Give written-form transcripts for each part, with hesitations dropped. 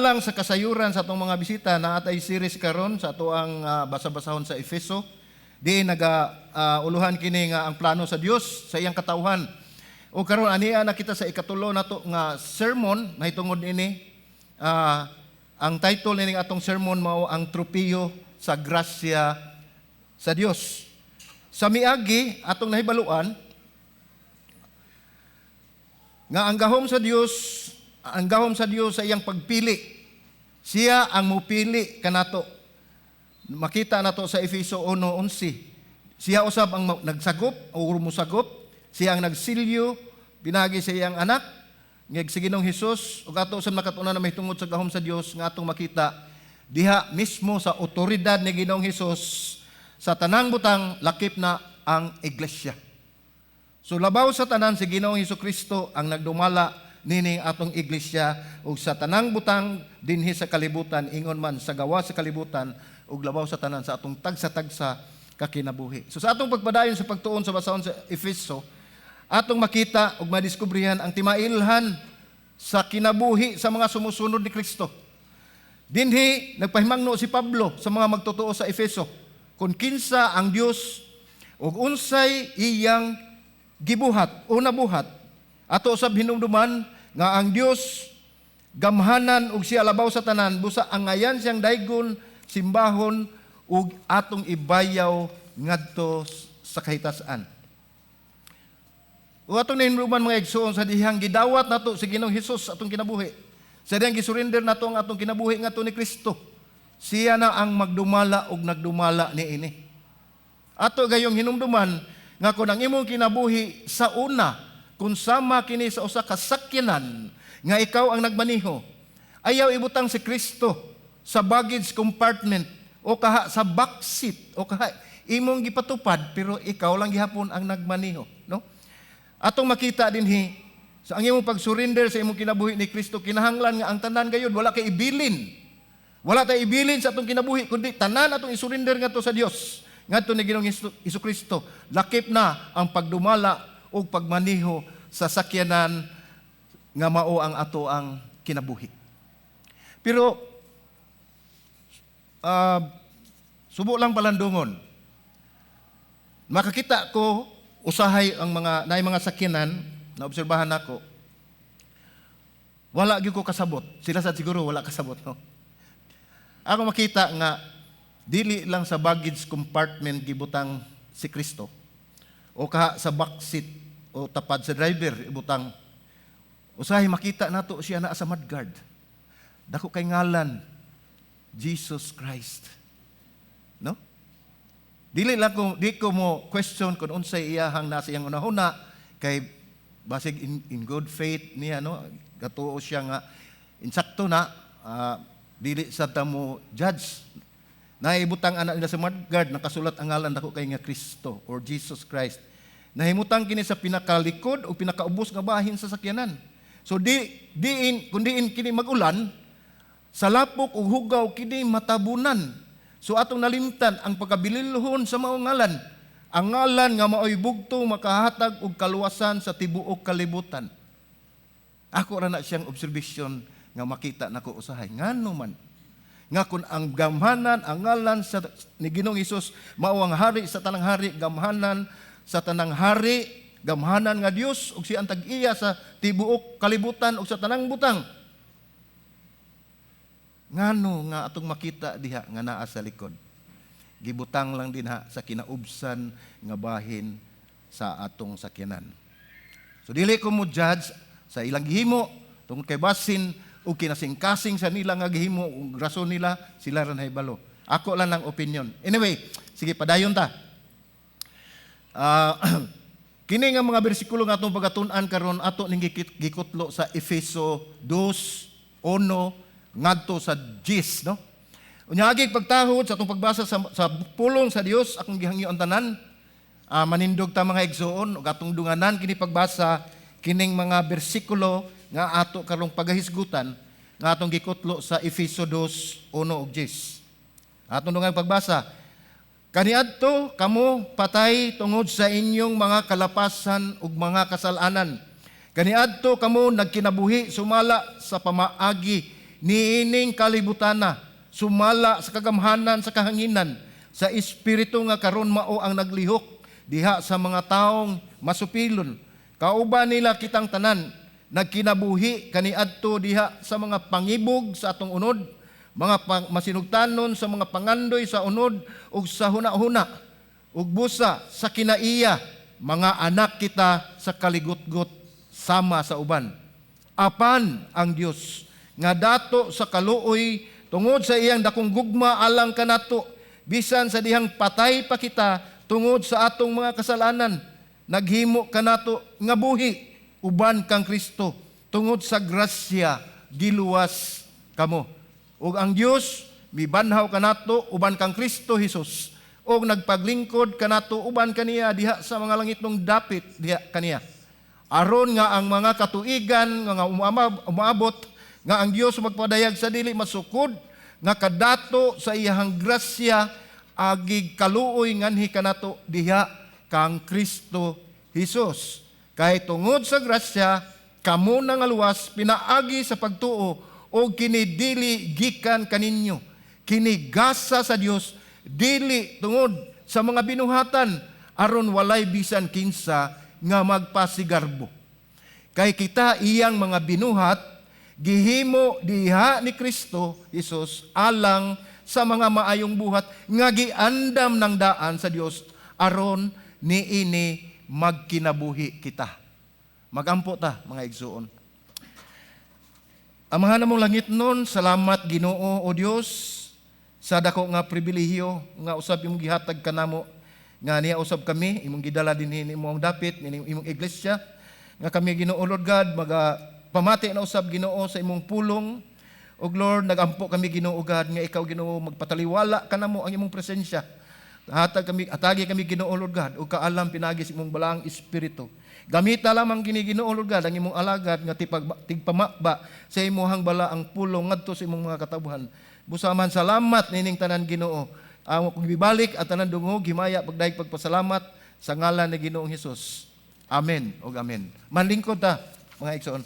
alang sa kasayuran sa atong mga bisita na atay series karon sa ato ang basa-basahon sa Efeso, di uluhan kini nga ang plano sa Dios sa iyang katawhan. O karon ania na kita sa ikatulo nato nga sermon mahitungod ini. Ang title ni atong sermon mao ang tropiyo sa grasya sa Dios. Sa miagi atong nahibaluan nga ang gahom sa Dios sa iyang pagpili. Siya ang mupili kanato. Makita nato sa Efeso 1:11. Siya usab ang nagsagop o musagop. Siya ang nagsilyo pinagi sa iyang anak nga si Ginoong Hesus ug ato usab nakatuna na mahitungod sa gahom sa Dios nga atong makita diha mismo sa otoridad ni Ginoong Hesus sa tanang butang lakip na ang iglesia. So labaw sa tanan si Ginoong Hesukristo ang nagdumala nining atong iglesia ug sa tanang butang dinhi sa kalibutan ingon man sa gawa sa kalibutan ug labaw sa tanan sa atong tagsa-tagsa kakinabuhi. So sa atong pagpadayon sa pagtuon sa basahon sa Efeso, atong makita ug madiskubrihan ang timailhan sa kinabuhi sa mga sumusunod ni Kristo. Dinhi nagpahimangno si Pablo sa mga magtotoo sa Efeso kung kinsa ang Dios ug unsay iyang gibuhat o nabuhat. Ato usab hinumduman nga ang Dios gamhanan ug siya labaw sa tanan busa ang ngayan siyang daygon simbahon ug atong ibayaw ngadto sa kahitasan. O atong hinumduman mga igsoon sa dihang gidawat nato si Ginoong Hesus atong kinabuhi. Sa dihang gisurrender nato ang atong kinabuhi ngadto ni Kristo. Siya na ang magdumala ug nagdumala niini. Ato gayong hinumduman nga kung ang imong kinabuhi sa una, kung sama kini sa usa ka sakyanan, nga ikaw ang nagmaniho, ayaw ibutang si Kristo sa baggage compartment o kaha sa backseat o kaha imong gipatupad pero ikaw lang gihapon ang nagmaniho, no? Atong makita dinhi sa ang imong pag-surrender sa imong kinabuhi ni Kristo, kinahanglan nga ang tanan gayud wala kay ibilin. Wala tay ibilin sa atong kinabuhi kundi tanan atong isurrender ngadto sa Dios. Ngadto ni Ginoong Hesukristo, lakip na ang pagdumala o pagmaniho sa sakyanan nga mao ang ato ang kinabuhi. Pero subo lang palandungon. Makakita ko usahay ang mga sakyanan na obserbahan nako. Wala gyud ko kasabot. Sila sad siguro wala kasabot, no? Ako makita nga dili lang sa baggage compartment gibutang si Kristo o kaha sa backseat o tapad sa driver ibutang. Usahay makita nato siya na sa mudguard. Dako kay ngalan Jesus Christ. No? Di ko mo question kung unsay iyahang nasa iyang unahuna kay basig in good faith niya, no? Gatuo siya nga insakto na dili sa tamo judge. Naibutang anak nila sa mudguard, nakasulat ang ngalan dako kay nga Kristo or Jesus Christ. Nahimutang kini sa pinakalikod o pinakaubos nga bahin sa sakyanan. So kung diin kini magulan, sa lapok o hugaw kini matabunan. So atong nalimtan ang pagkabililhon sa maong ngalan. Ang ngalan nga maoy bugtong makahatag og kaluwasan sa tibuok kalibutan. Ako ra na siyang observation nga makita nako usahay ngano man nga kung ang gamhanan, ang ngalan ni Ginoong Hesus mao ang hari sa tanang hari, gamhanan sa tanang hari, gamhanan nga Dios ug siya ang tag-iya sa tibuok kalibutan ug sa tanang butang. Ngano nga atong makita diha nga naa sa likod. Gibutang lang din ha sa kinaubsan nga bahin sa atong sakyanan. So dili ko mo judge sa ilang gihimo tungod kay basin o kinasing-kasing sa nila nga gihimo ug rason nila sila ra nahibalo. Ako lang ang opinion. Anyway, sige padayon ta. Kini nga mga bersikulo nga atong pagatun-an karon ato ning gikutlo sa Efeso 2:1 ngadto sa 10, no? Unyagi pagtahod sa atong pagbasa sa pulong sa Dios akong gihangyo ang tanan. Manindog ta mga igsoon ug atong dunganan kini pagbasa kining mga bersikulo nga ato karong pagahisgutan nga atong gikutlo sa Efeso 2:1 ug 10. Atong dungan pagbasa. Kaniadto kamo patay tungod sa inyong mga kalapasan ug mga kasalanan. Kaniadto kamo nagkinabuhi sumala sa pamaagi niining kalibutana, sumala sa kagamhanan sa kahanginan, sa espiritu nga karon mao ang naglihok diha sa mga taong masupilon. Kauban nila kitang tanan, nagkinabuhi kaniadto diha sa mga pangibog sa atong unod, mga masinugtanon sa mga pangandoy sa unod ug sa hunahuna, ug busa sa kinaiya, mga anak kita sa kaligutgot sama sa uban. Apan ang Dios nga dato sa kaluoy tungod sa iyang dakong gugma alang kanato, bisan sa dihang patay pa kita tungod sa atong mga kasalanan, naghimo kanato nga buhi uban kang Kristo, tungod sa grasya giluwas kamo. Ug ang Dios mibanhaw kanato uban kang Kristo Jesus, og nagpaglingkod kanato uban kaniya diha sa mga langitong dapit diha kaniya. Aron nga ang mga katuigan nga umaabot nga ang Dios magpadayag sa dili masukod nga kadato sa iyang grasya agig kaluoy nganhi kanato diha kang Kristo Jesus. Kay tungod sa grasya kamo nga luwas pinaagi sa pagtuo o kini dili gikan kaninyo, kini gasa sa Dios dili tungod sa mga binuhatan aron walay bisan kinsa nga magpasigarbo. Kay kita iyang mga binuhat gihimo diha ni Kristo Jesus alang sa mga maayong buhat nga giandam ng daan sa Dios aron niini magkinabuhi kita. Magampo ta mga igsuon. Amahan namong langit nun, salamat Ginoo o Dios sa dako nga pribilehiyo nga usab imong gihatag kanamo nga niya usab kami imong gidala dinhi imong dapit imong iglesia nga kami Ginoo Lord God pamati na usab Ginoo sa imong pulong. Og Lord, nagampo kami Ginoo God nga ikaw Ginoo magpataliwala kanamo ang imong presensya. Atagi kami Ginoo Lord God ug kaalam pinagi sa imong balaang espiritu. Gamita lamang kini Ginoo Lord God ang imong alagad nga tigpamaba sa imong bala ang pulong ngadto sa imong mga katabuhan. Busaman salamat nining tanan Ginoo. Ang kung gibalik at tanan dungog himaya pagdayeg pagpasalamat sa ngalan ni Ginoong Hesus. Amen ug amen. Manlingkod ta mga igsoon.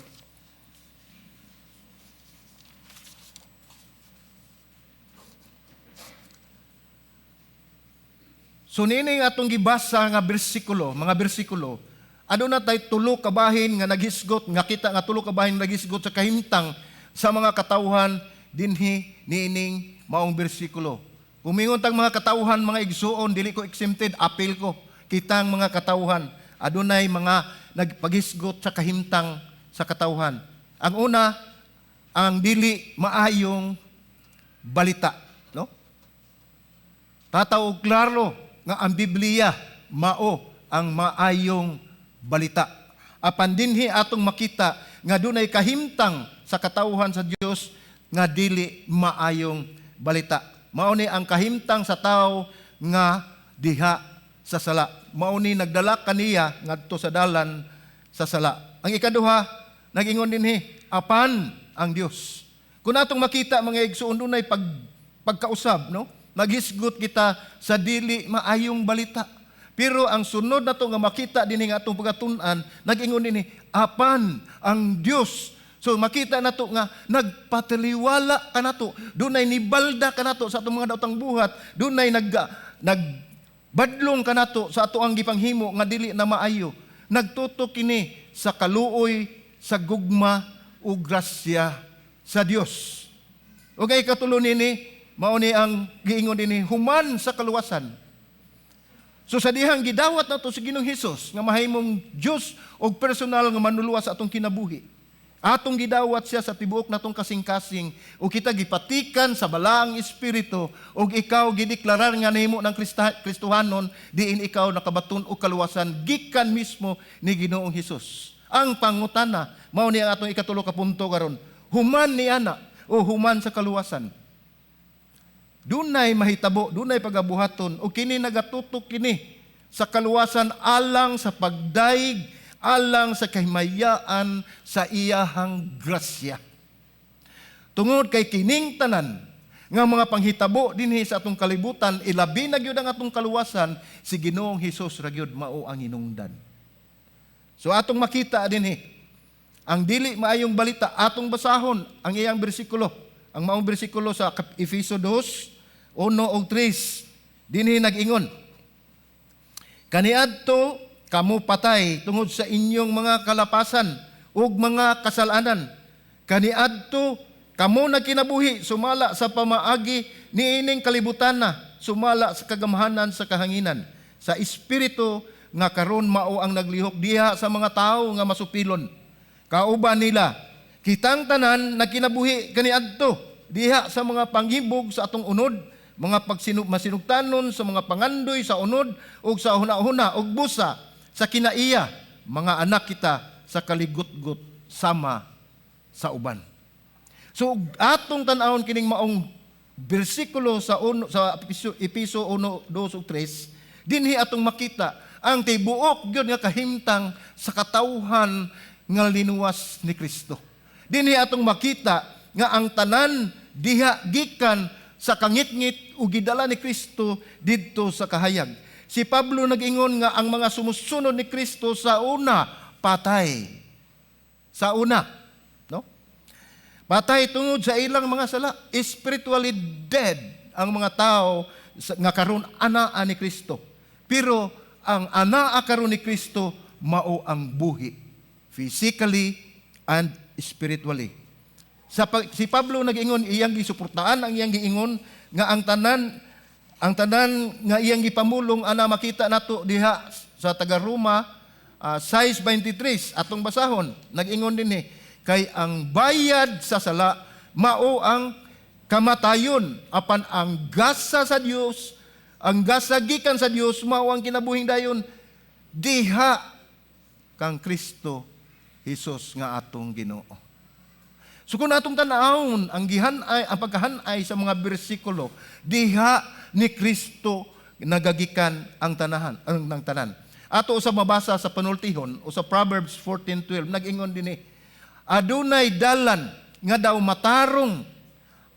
So nining atong gibasa nga mga bersikulo, aduna tay tulo ka bahin nga naghisgot nga kita nga tulo ka bahin naghisgot sa kahimtang sa mga katawhan dinhi niining maong bersikulo. Umingon tang mga katawhan mga igsuon, dili ko exempted, apil ko. Kitang mga katawhan adunay mga nagpaghisgot sa kahimtang sa katawhan. Ang una, ang dili maayong balita, no? Tataw klaro nga ang Biblia mao ang maayong balita. Apan dinhi atong makita nga dunay kahimtang sa katawhan sa Dios nga dili maayong balita. Mao ni ang kahimtang sa tao nga diha sa sala. Mao ni nagdala kaniya ngadto sa dalan sa sala. Ang ikaduha, nag-ingon dinhi apan ang Dios. Kung atong makita mga igsuon dunay pagkausab, no? Naghisgot kita sa dili maayong balita. Pero ang sunod na to nga makita din nga atong pagatunan, nag-ingon din apan ang Dios. So makita na to nga nagpataliwala ka na to. Dunay nibalda ka na to sa atong mga daotang buhat. Dunay nagbadlong ka na to sa ato ang gipanghimo nga dili na maayo. Nagtutok kini sa kaluoy, sa gugma ug grasya sa Dios. Okay, katulo nini mao ni ang giingon dinhi human sa kaluwasan. So sa dihang gidawat nato si Ginoong Hesus nga mahimong Dios og personal nga manuluwas sa atong kinabuhi. Atong gidawat siya sa tibuok natong kasing-kasing ug kita gipatikan sa balaang espiritu ug ikaw gideklarar nga nahimo ng Kristohanon diin ikaw nakabaton og kaluwasan gikan mismo ni Ginoong Hesus. Ang pangutana mao ni ang atong ikatulo ka punto karon. Human ni ana o human sa kaluwasan. Dunay mahitabo, dunay pagabuhaton o kini nagatutok kini sa kaluwasan alang sa pagdaig, alang sa kahimayaan sa iyahang grasya. Tungod kay kining tanan nga mga panghitabo dinhi sa atong kalibutan, ilabi na gyud ang atong kaluwasan, si Ginoong Hesus ra gyud mao ang hinungdan. So atong makita dinhi ang dili maayong balita, atong basahon ang iyang bersikulo. ang maong bersikulo sa Efeso 2, 1 ug 3. Dinhi nag-ingon, kaniadto kamo patay tungod sa inyong mga kalapasan ug mga kasalanan. Kaniadto kamo nagkinabuhi sumala sa pamaagi niining kalibutan na, sumala sa kagamhanan sa kahanginan, sa espiritu nga karon mao ang naglihok diha sa mga tawo nga masupilon. Kauban nila kitang tanan nagkinabuhi kaniadto diha sa mga panghibog sa atong unod, mga masinugtanon sa mga pangandoy sa unod ug sa hunahuna ug busa sa kinaiya, mga anak kita sa kaligutgot sama sa uban. So atong tan-awon kining maong bersikulo sa Efeso 1, 2 ug 3, dinhi atong makita ang tibuok gyud nga kahimtang sa katawhan nga linuwas ni Kristo. Dinhi atong makita nga ang tanan diha gikan sa kangit-ngit ug gidala ni Kristo didto sa kahayag. Si Pablo nag-ingon nga ang mga sumusunod ni Kristo sa una patay. Sa una, no? Patay tungod sa ilang mga sala, spiritually dead ang mga tao nga karon anaa ni Kristo. Pero ang anaa karon ni Kristo mao ang buhi, physically and spiritually. Si Pablo nag-ingon iyang gisuportaan ang iyang giingon nga ang tanan nga iyang gipamulong ana makita nato diha sa taga Roma 6:23 atong basahon. Nag-ingon dinhi kay ang bayad sa sala mao ang kamatayon, apan ang gasa sa Dios, ang gasa gikan sa Dios mao ang kinabuhing dayon diha kang Kristo Hesus nga atong Ginoo. So kung atong tan-awon ang pagkahanay sa mga bersikulo, diha ni Kristo nagagikan ang tanan. Ato sa mabasa sa panultihon o sa Proverbs 14:12 nag-ingon dinhi, adunay dalan nga daw matarong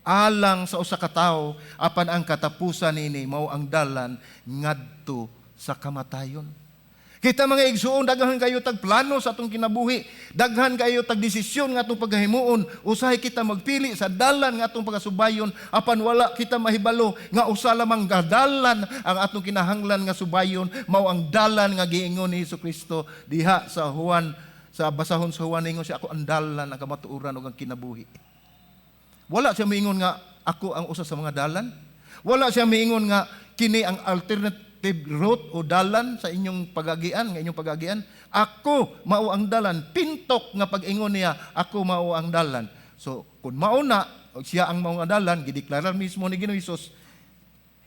alang sa usa ka tawo, apan ang katapusan niini mao ang dalan ngadto sa kamatayon. Kita mga igsuon, daghan kayo tag plano sa atong kinabuhi, daghan kayo tag desisyon nga atong paghimuon, usahay kita magpili sa dalan nga atong pagasubayon, apan wala kita mahibalo nga usa lamang dalan ang atong kinahanglan nga subayon, mao ang dalan nga giingon ni Hesukristo diha sa Juan, sa basahon sa Juan, ingon siya, ako ang dalan, ang kamatuoran ug ang kinabuhi. Wala siya miingon nga ako ang usa sa mga dalan. Wala siya miingon nga kini ang alternative route o dalan sa inyong pagagian, nga inyong pagagian. Ako mao ang dalan. Pintok nga pag-ingon niya, ako mao ang dalan. So, kung mao na, siya ang mao nga dalan, gideklarar mismo ni Ginoong Hesus,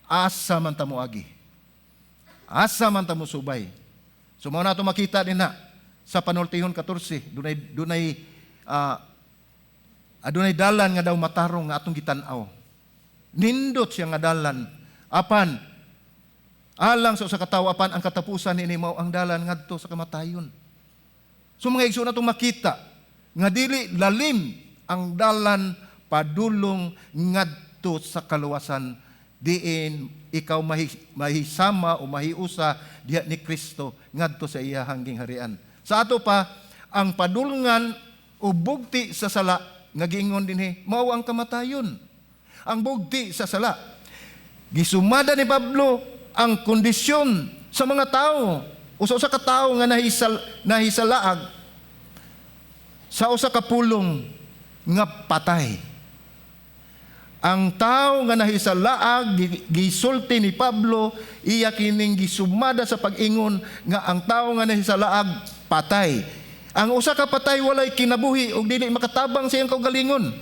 asa man ta moagi. Asa man ta mo subay. So, mao na ito makita din na sa panultihon 14, dunay dalan nga daw matarong nga atong gitan-aw. Nindot siya nga dalan. Apan, alang sa usa ka tawo, apan ang katapusan niini mao ang dalan ngadto sa kamatayon. So mga igsoon natong makita nga dili lalim ang dalan padulong ngadto sa kaluwasan, diin ikaw mahisama o mahiusa diha ni Kristo ngadto sa iyahang gingharian. Sa ato pa ang padulngan o bugti sa sala nga giingon dinhi mao ang kamatayon. Ang bugti sa sala, gisumada ni Pablo ang kondisyon sa mga tao o sa usa ka tawo nga nahisalaag sa usa ka pulong nga patay. Ang tawo nga nahisalaag gisulti ni Pablo, iya kining gisumada sa pag-ingon nga ang tawo nga nahisalaag patay. Ang usa ka patay walay kinabuhi ug dili makatabang sa iyang kaugalingon.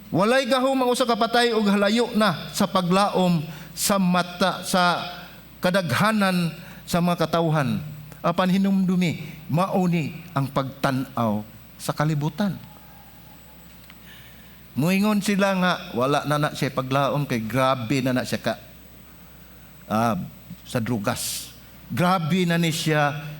Walay gahom ang usa ka patay ug halayo na sa paglaom sa mata, sa kadaghanan sa mga katawhan. Apan hinumdumi, mauni ang pagtanaw sa kalibutan. Muingon sila nga, wala na siya paglaom kay grabe na siya sa drugas. Grabe na ni siya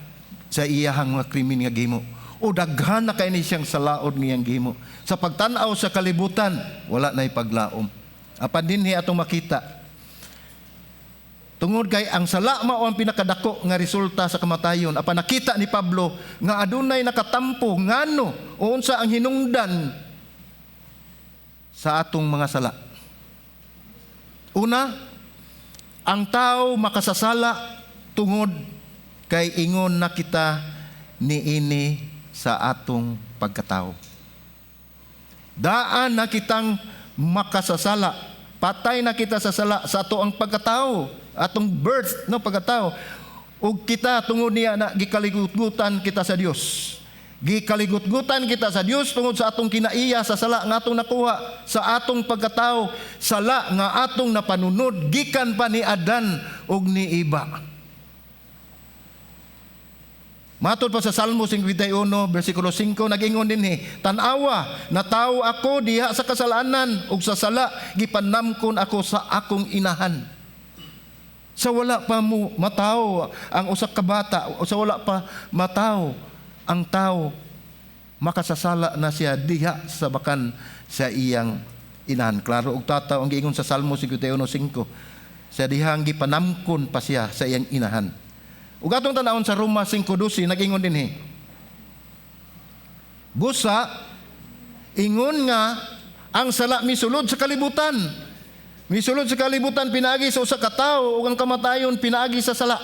sa iyahang mga krimen nga gihimo. O daghan na kay ni siyang salaod ngiyang gihimo. Sa pagtanaw sa kalibutan, wala na ipaglaom. Apan dinhi atong makita, tungod kay ang sala mao ang pinakadako nga resulta sa kamatayon. Apan nakita ni Pablo nga adunay nakatampo ngano o unsa ang hinungdan sa atong mga sala. Una, ang tao makasasala tungod kay ingon na kita niini sa atong pagkatao. Daan na kitang makasasala. Patay na kita sa sala sa ato ang pagkatao, atong birth no pagkatao. Ug kita tungod niya na gikaligutgutan kita sa Dios. Gikaligutgutan kita sa Dios tungod sa atong kinaiya sa sala nga atong nakuha sa atong pagkatao, sala nga atong napanunod gikan pa ni Adan ug ni Eva. Matod pa sa Salmo 51 versikulo 5 nag-ingon dinhi, tan-awa natawo ako diha sa kasalanan ug sa sala gipanamkon ako sa akong inahan. Sa wala pa mo mataw ang usa ka bata, o sa wala pa mataw ang tao, makasasala na siya diha sa bakan sa iyang inahan. Klaro og tataw ang giingon sa Salmo 51:5, sa dihang gipanamkon pa siya sa iyang inahan. Ug atong tanawon sa Roma 5:12 nag-ingon dinhi, busa ingon nga ang sala misulod sa kalibutan. Misulod sa kalibutan pinaagi sa usa ka tawo ug ang kamatayon pinaagi sa sala.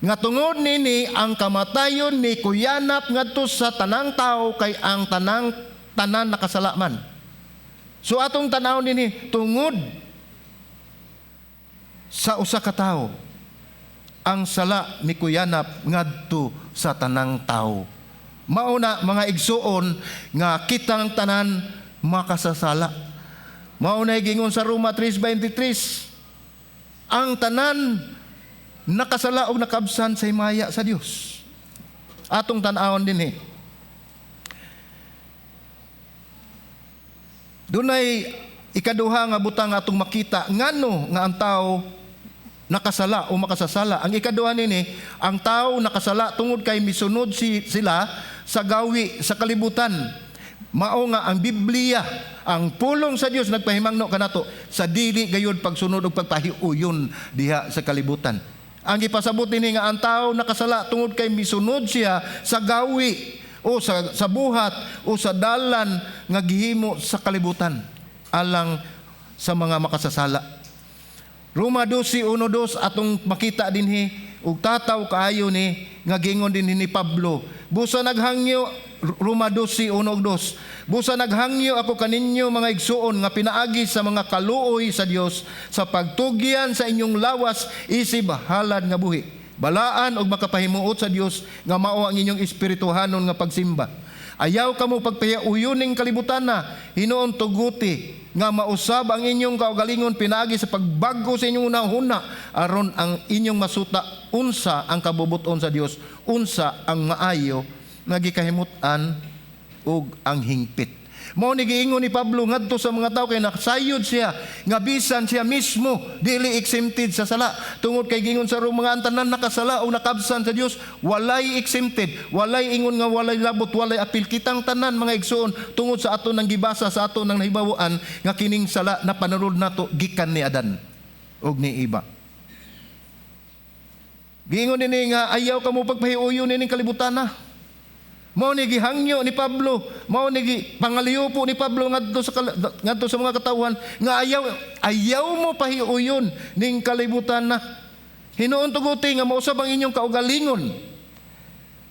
Nga tungod nini ang kamatayon ni kuyanap ngadto sa tanang tao kay ang tanan nakasala man. So atong tanawon nini tungod sa usa ka tawo ang sala ni kuyanap ngadto sa tanang tao. Mauna mga igsuon nga kitang tanan makasasala. Mauna gingon sa Roma 3:23, ang tanan nakasala og nakabsan sa himaya sa Dios. Atong tan-awon dinhi. Dunay ikaduha nga butang atong makita ngano nga ang tao nakasala o makasasala. Ang ikaduha nini, ang tao nakasala tungod kay misunod sila sa gawi sa kalibutan. Mao nga ang Biblia, ang pulong sa Dios nagpahimangno kanato sa dili gayud pagsunod ug pagpahiuyon diha sa kalibutan. Ang ipasabot nini nga ang tao nakasala tungod kay misunod siya sa gawi o sa buhat o sa dalan nga gihimo sa kalibutan alang sa mga makasasala. Roma 12:1-2 atong makita dinhi ug tataw kaayo ni nga gingon dinhi ni Pablo. Busa naghangyo Roma 12:1-2. Busa naghangyo ako kaninyo mga igsuon nga pinaagi sa mga kaluoy sa Dios sa pagtugyan sa inyong lawas isib halad nga buhi. Balaan og makapahimuot sa Dios nga mao ang inyong espirituhanon nga pagsimba. Ayaw kamo pagpayauyoning kalibutan na hinuon tuguti nga mausab ang inyong kaugalingon pinaagi sa pagbago sa inyong unahuna aron ang inyong masuta unsa ang kabubuton sa Dios, unsa ang maayo nga gikahimutan ug ang hingpit. Mao ni giingon ni Pablo ngadto sa mga tawo kay nakasayod siya nga bisan siya mismo dili exempted sa sala tungod kay gingon sa mga tanan nakasala o nakabsan sa Dios walay exempted, walay ingon nga walay labot, walay apil. Kitang tanan mga igsoon tungod sa ato nang gibasa sa ato nang nahibawaan nga kining sala na panunod nato gikan ni Adan ug ni Eva. Giingon nini nga ayaw kamo pagpahiuyon ning kalibutan na. Mao ni gihangyo ni Pablo, mao ni pangaliupo ni Pablo ngadto sa mga katawhan nga ayaw mo pahiuyon ning kalibutan na. Hinuon tuguti nga mausab ang inyong kaugalingon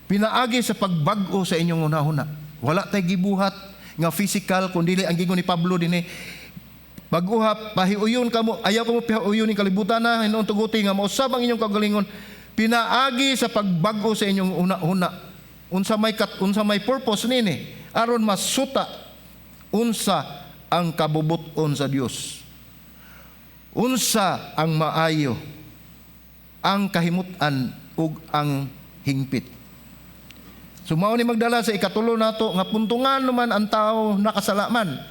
pinaagi sa pagbag-o sa inyong unahuna. Wala tay gibuhat nga physical kundi ang gingon ni Pablo dinhi pag-uhap pahiuyon kamo, ayaw kamo pahiuyon ning kalibutan na. Hinuon tuguti nga mausab ang inyong kaugalingon pinaagi sa pagbag-o sa inyong unahuna. Unsa may purpose nini aron masuta unsa ang kabubuton sa Dios, unsa ang maayo, ang kahimutan ug ang hingpit. Sumao ni magdala sa ikatulo nato nga puntungan naman ang tao nakasalaman.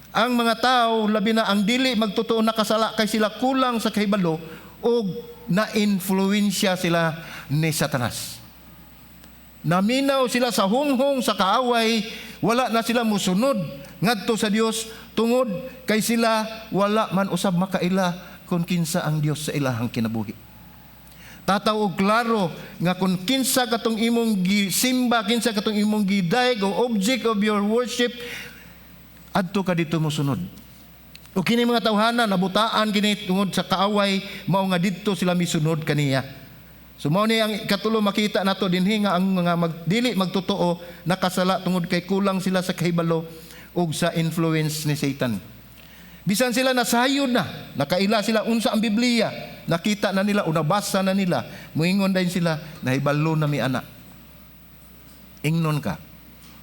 Ang mga tao labi na ang dili magtotoo nakasala kay sila kulang sa kahibalo ug na-influensya sila ni Satanas. Naminaw sila sa hunghong sa kaaway, wala na sila musunod ngadto sa Dios tungod kay sila wala man usab makaila kung kinsa ang Dios sa ilahang kinabuhi. Tataw og klaro nga kung kinsa katong imong gisimba, kinsa katong imong gidaig o object of your worship, adto ka dito mo sunod. O kini mga tawhana nabutaan kini tungod sa kaaway, mao nga didto sila misunod kaniya. So mao ni ang katulo makita nato dinhi nga ang mga dili magtotoo nakasala tungod kay kulang sila sa kahibalo ug sa influence ni Satan. Bisan sila nasayod na, nakaila sila unsa ang Biblia, nakita na nila o nabasa na nila, muingon din sila nahibalo na mi ana. Ingnon ka.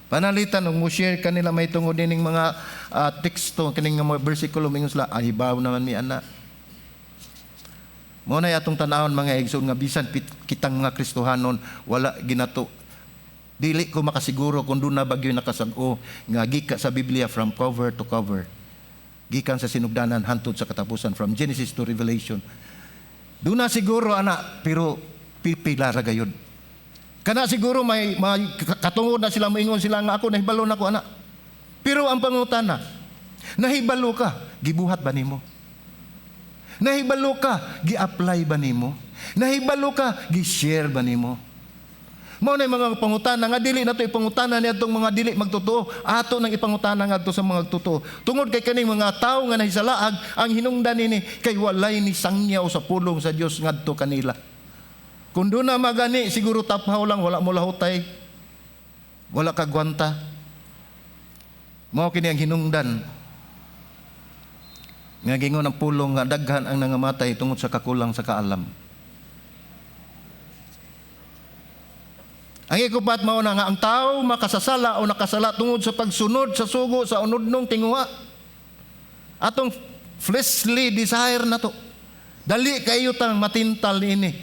Panalitan og mo share kanila may tungod dining mga teksto kining mga bersikulo mingon sila hibaw naman mi ana. Mo na atong tan-awon mga igsoon nga bisan kitang mga Kristohanon wala ginato. Dili ko makasiguro kung doon na bagyo nakasag-o nga gika sa Biblia from cover to cover. Gikan sa sinugdanan hantod sa katapusan from Genesis to Revelation. Doon na siguro ana pero pipila ra gayud. Kana siguro may katungod na sila moingon sila nga ako nahibalo na ko ana. Pero ang pangutana, nahibalo ka, gibuhat ba nimo? Nahibalo ka, gi-apply ba nimo? Nahibalo ka, gi-share ba nimo? Mao na mga pangutana nga dili nato ipangutana niadtong mga dili magtotoo, ato nang ipangutana ngadto sa mga totoo. Tungod kay kaning mga tawo nga nahisalaag, ang hinungdan nini kay walay ni sangyaw sa pulong sa Dios ngadto kanila. Kung doon na magani, siguro taphaw lang, wala mo lahutay, wala kagwanta. Mao kini ang hinungdan. Nga gingon ang pulong nga daghan ang nangamatay tungod sa kakulang sa kaalam. Ang ikupat mao na nga ang tao makasasala o nakasala tungod sa pagsunod sa sugo sa unodnong tinguha. Atong fleshly desire na to. Dali kayo tang matintal ini.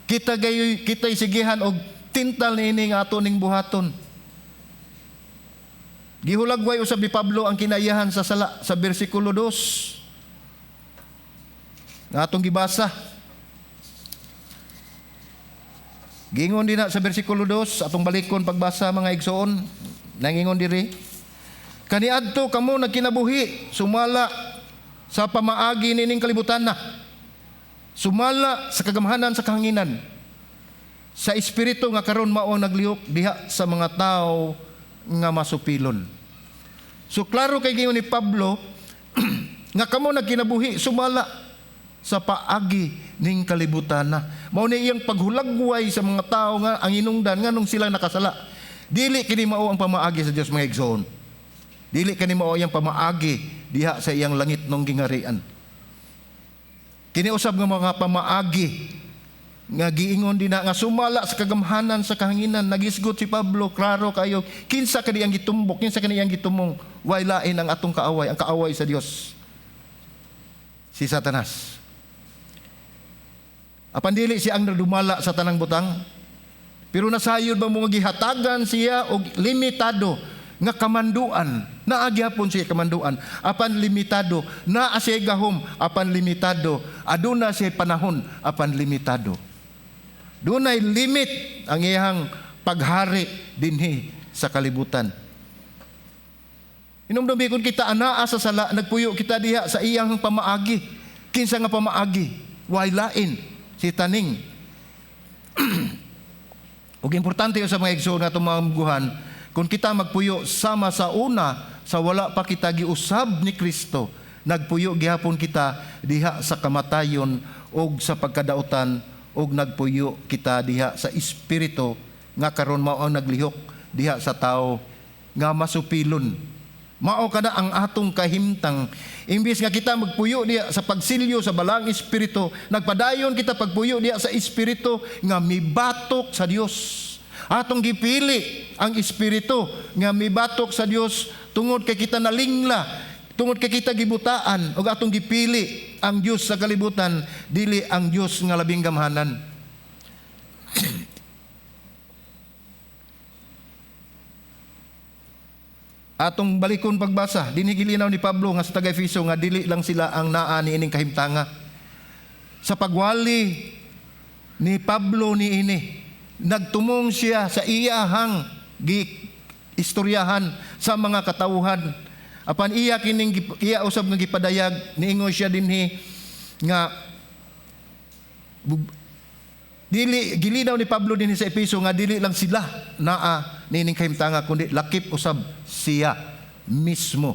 Kita'y sigihan og tintal niini nga ato ning buhaton. Gihulagway usab ni Pablo ang kinayahan sa sala sa bersikulo 2. Nga atong gibasa. Gingon din na sa bersikulo 2, atong balikon pagbasa mga igsoon, nangingon diri. Kaniadto kamo nagkinabuhi, sumala sa pamaagi nining kalibutan na. Sumala sa kagamhanan sa kahanginan. Sa espiritu nga karon mao naglihok diha sa mga tao nga masupilon. So klaro kay gingon ni Pablo nga kamo nagkinabuhi sumala sa paagi ning kalibutan na. Mao ni iyang paghulagway sa mga tao nga ang hinungdan nganong sila nakasala. Dili kini mao ang pamaagi sa Dios mga igsoon. Dili kini mao iyang pamaagi diha sa iyang langit nung gingarian. Kiniusab nga mga pamaagi nga giingon din na nga sumala sa kagamhanan sa kahanginan. Nagisgot si Pablo klaro kayo kinsa kani ang gitumbok, kinsa kani ang gitumong way lain ang atong kaaway, ang kaaway sa Dios, si Satanas. Apan dili siya ang nadumala sa tanang butang, pero nasayod ba mo gihatagan siya og limitado nga kamanduan. Naagyapon siya kamanduan apan limitado, naa siya gahom apan limitado, aduna siya panahon apan limitado. Dunay limit ang iyang paghari dinhi sa kalibutan. Inumdumi kung kita anaa sa sala, nagpuyo kita diha sa iyang pamaagi. Kinsa nga pamaagi? Way lain si taning. Ug importante sa mga igsoon nga itong mga muguhan, kung kita magpuyo sama sa una, sa wala pa kita giusab ni Kristo, nagpuyo gihapon kita diha sa kamatayon og sa pagkadautan, og nagpuyo kita diha sa espiritu nga karon mao ang naglihok diha sa tao nga masupilon. Mao kada ang atong kahimtang. Imbis nga kita magpuyo diha sa pagsilyo sa balang espiritu, nagpadayon kita pagpuyo diha sa espiritu nga mibatok sa Dios. Atong gipili ang espiritu nga mibatok sa Dios tungod kay kita nalingla, tungod kay kita gibutaan, ug atong gipili ang Dios sa kalibutan, dili ang Dios nga labing gamhanan. Atong balikon pagbasa, dinhi gilinaw ni Pablo nga sa taga-Efeso nga dili lang sila ang naa niining kahimtanga. Sa pagwali ni Pablo niini, nagtumong siya sa iyahang istoryahan sa mga katawuhan. Apan iya kining iya usab nga gipadayag, niingon siya dinhi nga dili gilinaw ni Pablo dinhi sa Efeso nga dili lang sila naa niining kahimtanga kundi lakip usab siya mismo.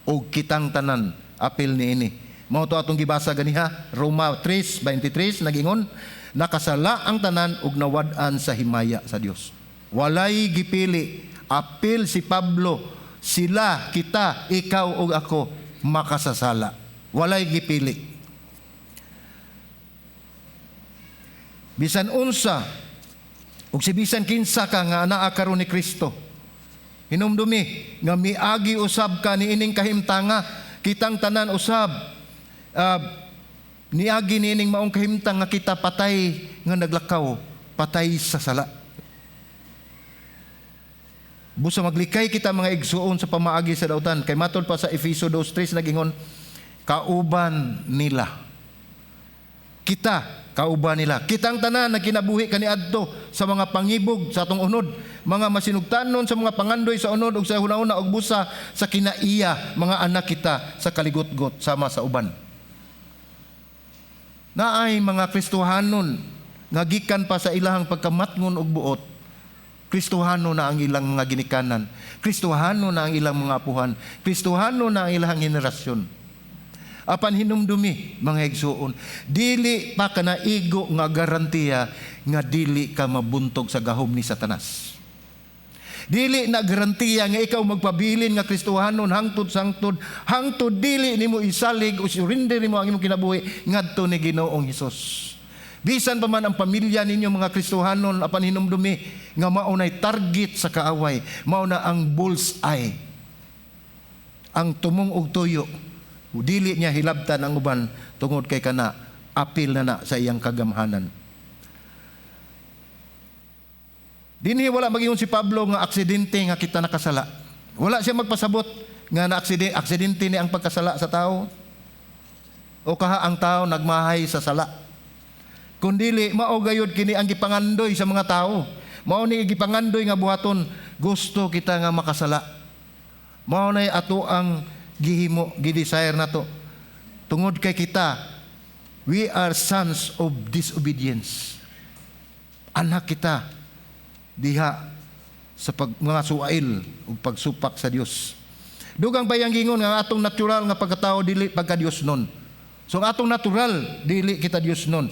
o kitang tanan apil niini. Mao to atong gibasa ganiha, Roma 3:23 nagingon, nakasala ang tanan ug nawad-an sa himaya sa Dios. Walay gipili, apil si Pablo, sila, kita, ikaw ug ako makasasala. Walay gipili. Bisan unsa ug si bisan kinsa ka nga anaa karon ni Kristo, hinumdumi nga miagi usab ka niining kahimtanga, kitang tanan usab niagi niining maong kahimtang nga kita patay nga naglakaw, patay sa sala. Busa maglikay kita mga igsuon sa pamaagi sa dautan, kay matod pa sa Efeso 2:3 nagingon, kauban nila. Kita kauban nila. Kitang tanan na kinabuhi kaniadto sa mga pangibog sa atong unod, mga masinugtanon sa mga pangandoy sa unod ug sa hunahuna ug busa sa kinaiya, mga anak kita sa kaligotgot sama sa uban. Naay mga Kristohanon nga gikan pa sa ilahang pagkamatngon og buot, Kristohano na ang ilang mga ginikanan, Kristohano na ang ilang mga apuhan, Kristohano na ang ilang henerasyon. Apan hinumdumi mga igsuon, dili pa kanaigo nga garantiya nga dili ka mabuntog sa gahom ni Satanas. Dili na garantiya nga ikaw magpabilin nga Kristohanon hangtod sangtod, hangtod dili nimo isalig o surrender nimo ang imong kinabuhi ngadto ni Ginoong Hesus. Bisan pa man ang pamilya ninyo mga Kristohanon, apan hinumdumi nga maunay target sa kaaway, mauna ang bullseye, ang tumong og tuyo. Dili niya hilabtan ang uban tungod kay kana apil na sa iyang kagamhanan. Dinhi wala magiingon si Pablo nga aksidente nga kita nakasala. Wala siya magpasabot nga na aksidente ni ang pagkasala sa tao o kaha ang tao nagmahay sa sala. Kundili mao gayud kini ang gipangandoy sa mga tao. Mao ni gipangandoy nga buhaton, gusto kita nga makasala. Mao nay ato ang gihimo, gidesire na to. Tungod kay kita, we are sons of disobedience. Anak kita diha sa mga suwail o pagsupak sa Dios. Dugang bayang gingon nga atong natural nga pagkatao dili pagka Dios nun. So atong natural dili kita Dios nun.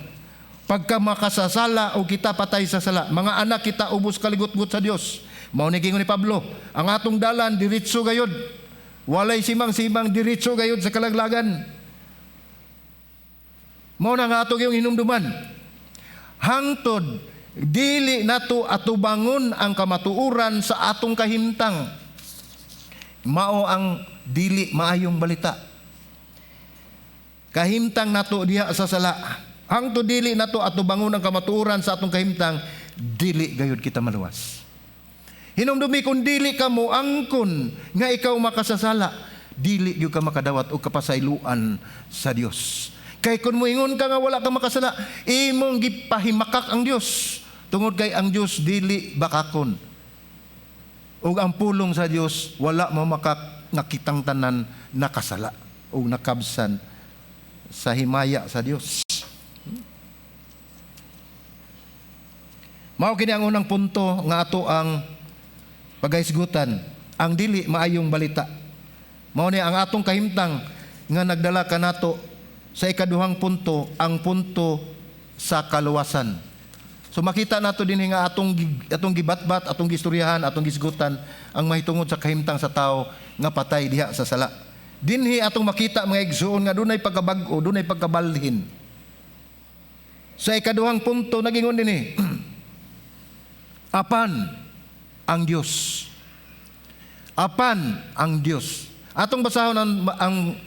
Pagka makasasala o kita patay sa sala, mga anak kita ubos kaligotgot sa Dios. Mao ni gingon ni Pablo, ang atong dalan diretso gayud. Walay simang-simang diretso gayud sa kalaglagan. Mao na nga ato yung hinumduman. Hangtod dili nato atubangon ang kamatuoran sa atong kahimtang. Mao ang dili maayong balita. Kahimtang nato diha sa sala. Hangtod dili nato atubangon ang kamatuoran sa atong kahimtang, dili gayud kita maluwas. Hinumdumi kung dili ka mo angkon nga ikaw makasasala, dili gyud ka makadawat og kapasayloan sa Dios. Kay kun moingon ka nga wala ka makasala, imong gipahimakak ang Dios. Tungod kay ang Dios dili bakakon. Ug ang pulong sa Dios wala mamakak nga kitang tanan nakasala o nakabsan sa himaya sa Dios. Mao kini ang unang punto nga ato ang pagahisgutan, ang dili maayong balita. Mao ni ang atong kahimtang nga nagdala kanato sa ikaduhang punto, ang punto sa kaluwasan. So makita nato din nga atong gibatbat, atong gistoryahan, atong gisgutan ang mahitungod sa kahimtang sa tao nga patay diha sa sala. Dinhi atong makita mga igsuon nga dunay pagkabag-o, dunay pagkabalhin. Sa ikaduhang punto nagingon dinhi, apan ang Diyos. Apan ang Diyos. Atong basahon ang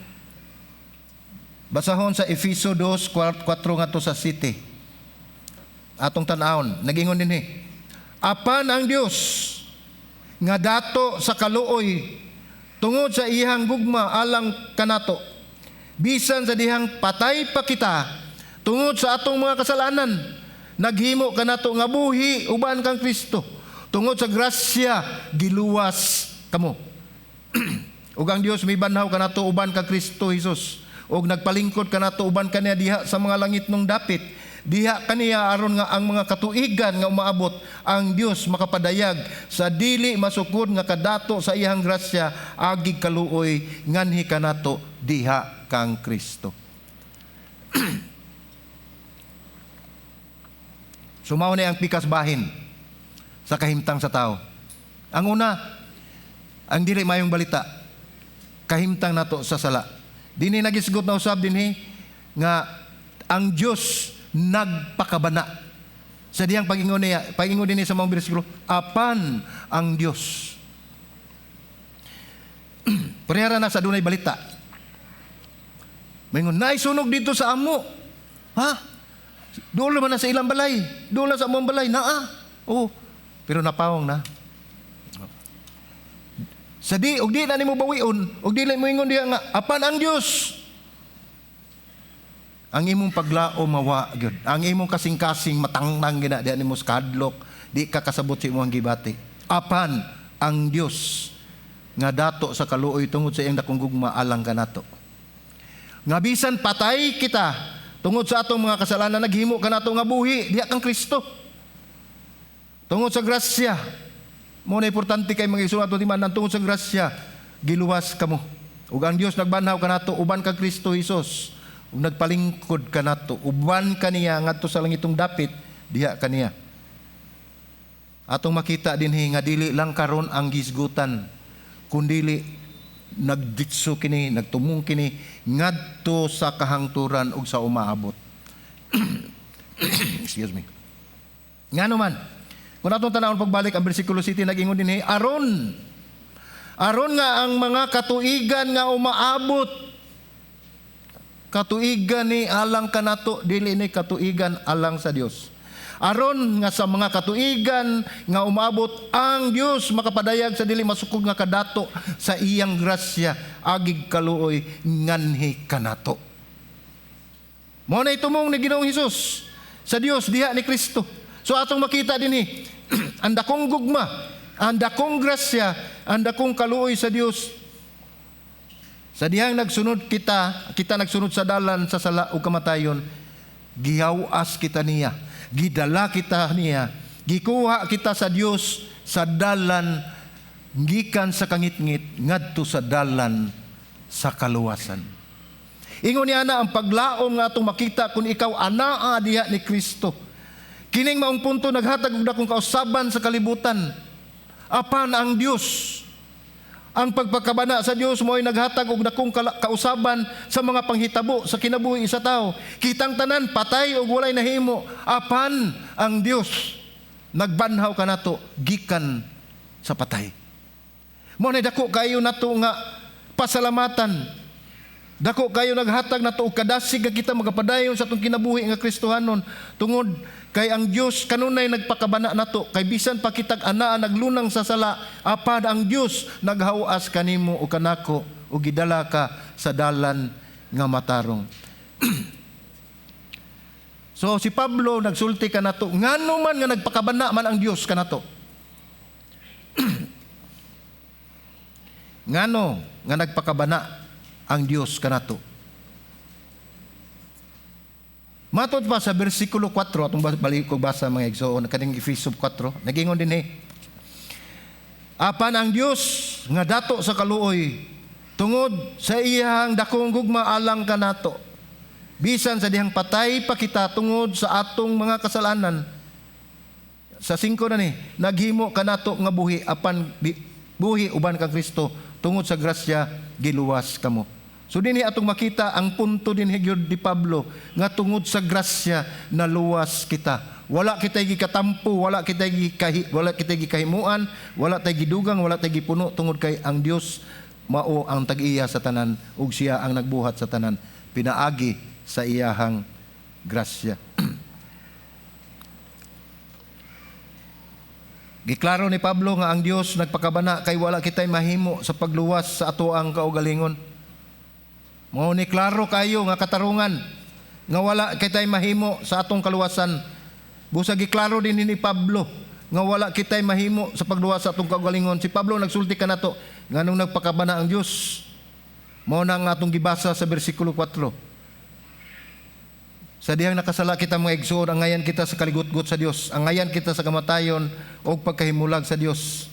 basahon sa Efeso 2:4 ngadto sa 7. Atong tan-awon, nagingon dinhi. Apan ang Diyos nga dato sa kaluoy tungod sa iyang gugma alang kanato. Bisan sa dihang patay pa kita tungod sa atong mga kasalanan, naghimo kanato nga buhi uban kang Kristo. Tungod sa grasya, giluwas kamo. Ug ang Dios may banhaw kanato uban ka Kristo Jesus. Ug nagpalingkod kanato uban kaniya diha sa mga langit nung dapit. diha kaniya aron nga ang mga katuigan nga umaabot ang Dios makapadayag sa dili masukod nga kadato sa iyang grasya agig kaluoy nganhi kanato diha kang Kristo. Sumaw na ang pikas bahin sa kahimtang sa tao. Ang una, ang dili mayong balita, kahimtang nato sa sala. Dinhi nagisgot na usab dinhi nga ang Dios nagpakabana. Sa diyang pag-ingon dinhi sa mga bersikulo, apan ang Dios. Parehara na sa dunay balita. Mingon naisunog dito sa amo. Ha? Doon naman na sa ilang balay. Doon lang sa among balay. Oo. Pero napawang na. Sa di, og di na nimo bawion, og di na mo ingon diha nga, apan ang Dios. Ang imong paglao mawa gyud. Ang imong kasing-kasing matangnang gina diha nimo skadlok, di ka kasabot sa imong gibati. Apan ang Dios nga dato sa kaluoy tungod sa iyang dakong gugma alang kanato. Nga bisan patay kita tungod sa atong mga kasalanan, naghimo ka nato nga buhi diha kang Kristo. Tungod sa grasya, mo na importante kay mga isulat ato timan, tungod sa grasya giluwas kamo. Ug ang Dios nagbanhaw kanato uban kang Kristo Hesus. Ug nagpalingkod kanato uban kaniya ngadto sa langitong dapit diha kaniya. Atong makita dinhi nga dili lang karon ang gisgutan, kundili nagditso kini, nagtumong kini ngadto sa kahangturan ug sa umaabot. Excuse me. Ngano man, kung atong tanawon pagbalik ang bersikulo 7 nag-ingon dinhi, aron nga ang mga katuigan nga umaabot, katuigan ni alang kanato, dili ni katuigan alang sa Dios. Aron nga sa mga katuigan nga umabot ang Dios makapadayag sa dili masukog nga kadato sa iyang grasya agig kaluoy nganhi kanato. Mao na itumong ni Ginoong Hesus sa Dios diha ni Kristo. So atong makita dinhi ang dakong gugma, ang dakong grasya, ang dakong kaluoy sa Dios. Sa dihang nagsunod kita nagsunod sa dalan sa sala ug kamatayon, gihawas kita niya. Gidala kita niya, gikuha kita sa Dios sa dalan gikan sa kangitngit ngadto sa dalan sa kaluwasan. Ingon niya na ang paglaom nga atong makita kung ikaw anaa diha ni Kristo. Kining maong punto naghatag og dakong kausaban sa kalibutan. Apan ang Dios, ang pagpakabana sa Dios mo'y naghatag og dakong kausaban sa mga panghitabo sa kinabuhi sa tao. Kitang tanan patay og walay nahimo, apan ang Dios nagbanhaw kanato gikan sa patay. Mo na dako kayo nato nga pasalamatan. Dako kayo naghatag nato og kadasig nga kita magapadayon sa atong kinabuhi nga Kristohanon tungod kay ang Dios kanunay nagpakabana nato, kay bisan pa kitag anaa naglunang sa sala, apan ang Dios naghawas kanimo o kanako o gidala ka sa dalan nga matarong. So si Pablo nagsulti kanato, ngano man nga nagpakabana man ang Dios kanato. Ngano nga nagpakabana ang Dios kanato. Matod pa sa bersikulo 4, atong balik ko basa mga igsoon, kaning Efeso 4, nagingon din apan ang Dios nga dato sa kaluoy, tungod sa iyang dakong gugma alang kanato, bisan sa dihang patay pa kita tungod sa atong mga kasalanan. Sa 5 na ni, naghimo kanato nga buhi, apan buhi uban kang Kristo, tungod sa grasya giluwas kamo. So dinhi atong makita ang punto din gyud ni Pablo nga tungod sa grasya naluwas kita. Wala kitay gikatampo, wala kitay gikahimuan, wala tay gidugang, wala tay gipuno tungod kay ang Dios mao ang tag-iya sa tanan ug siya ang nagbuhat sa tanan pinaagi sa iyahang grasya. Giklaro ni Pablo nga ang Dios nagpakabana kay wala kitay mahimo sa pagluwas sa atoang kaugalingon. Mao ni klaro kayo nga katarungan nga wala kitay mahimo sa atong kaluwasan. Busa giklaro din ni Pablo nga wala kitay mahimo sa pagluwas sa atong kaugalingon. Si Pablo nagsulti kanato nganong nagpakabana ang Dios. Mao na nga atong gibasa sa bersikulo 4. Sa dihang nakasala kita mga igsoon, ang ngayan kita sa kaligutgot sa Dios, ang ngayan kita sa kamatayon o pagkahimulag sa Dios.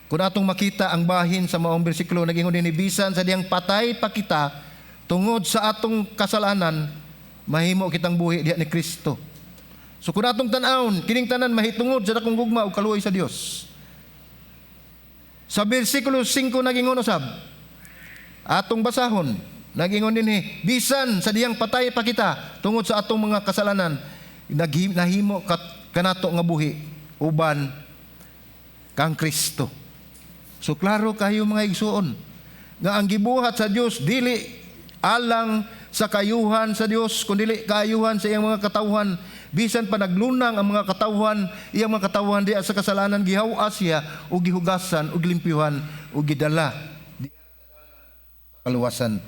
Kung atong makita ang bahin sa maong bersikulo, nag-ingon din bisan sa diyang patay pa kita tungod sa atong kasalanan, mahimo kitang buhi diha ni Kristo. So kung atong tan-awon, kining tanan mahitungod sa dakong gugma o kaluoy sa Dios. Sa bersikulo 5 nag-ingon usab, atong basahon, nag-ingon din bisan sa diyang patay pa kita tungod sa atong mga kasalanan, nahimo kanato nga buhi uban kang Kristo. So klaro kayo mga igsoon nga ang gibuhat sa Dios dili alang sa kayuhan sa Dios, kundi kayuhan sa iyang mga katawhan. Bisan pa naglunang ang mga katawhan, iyang mga katawhan di sa kasalanan, gihawas siya o gihugasan o gilimpyuhan o gidala di kaluwasan.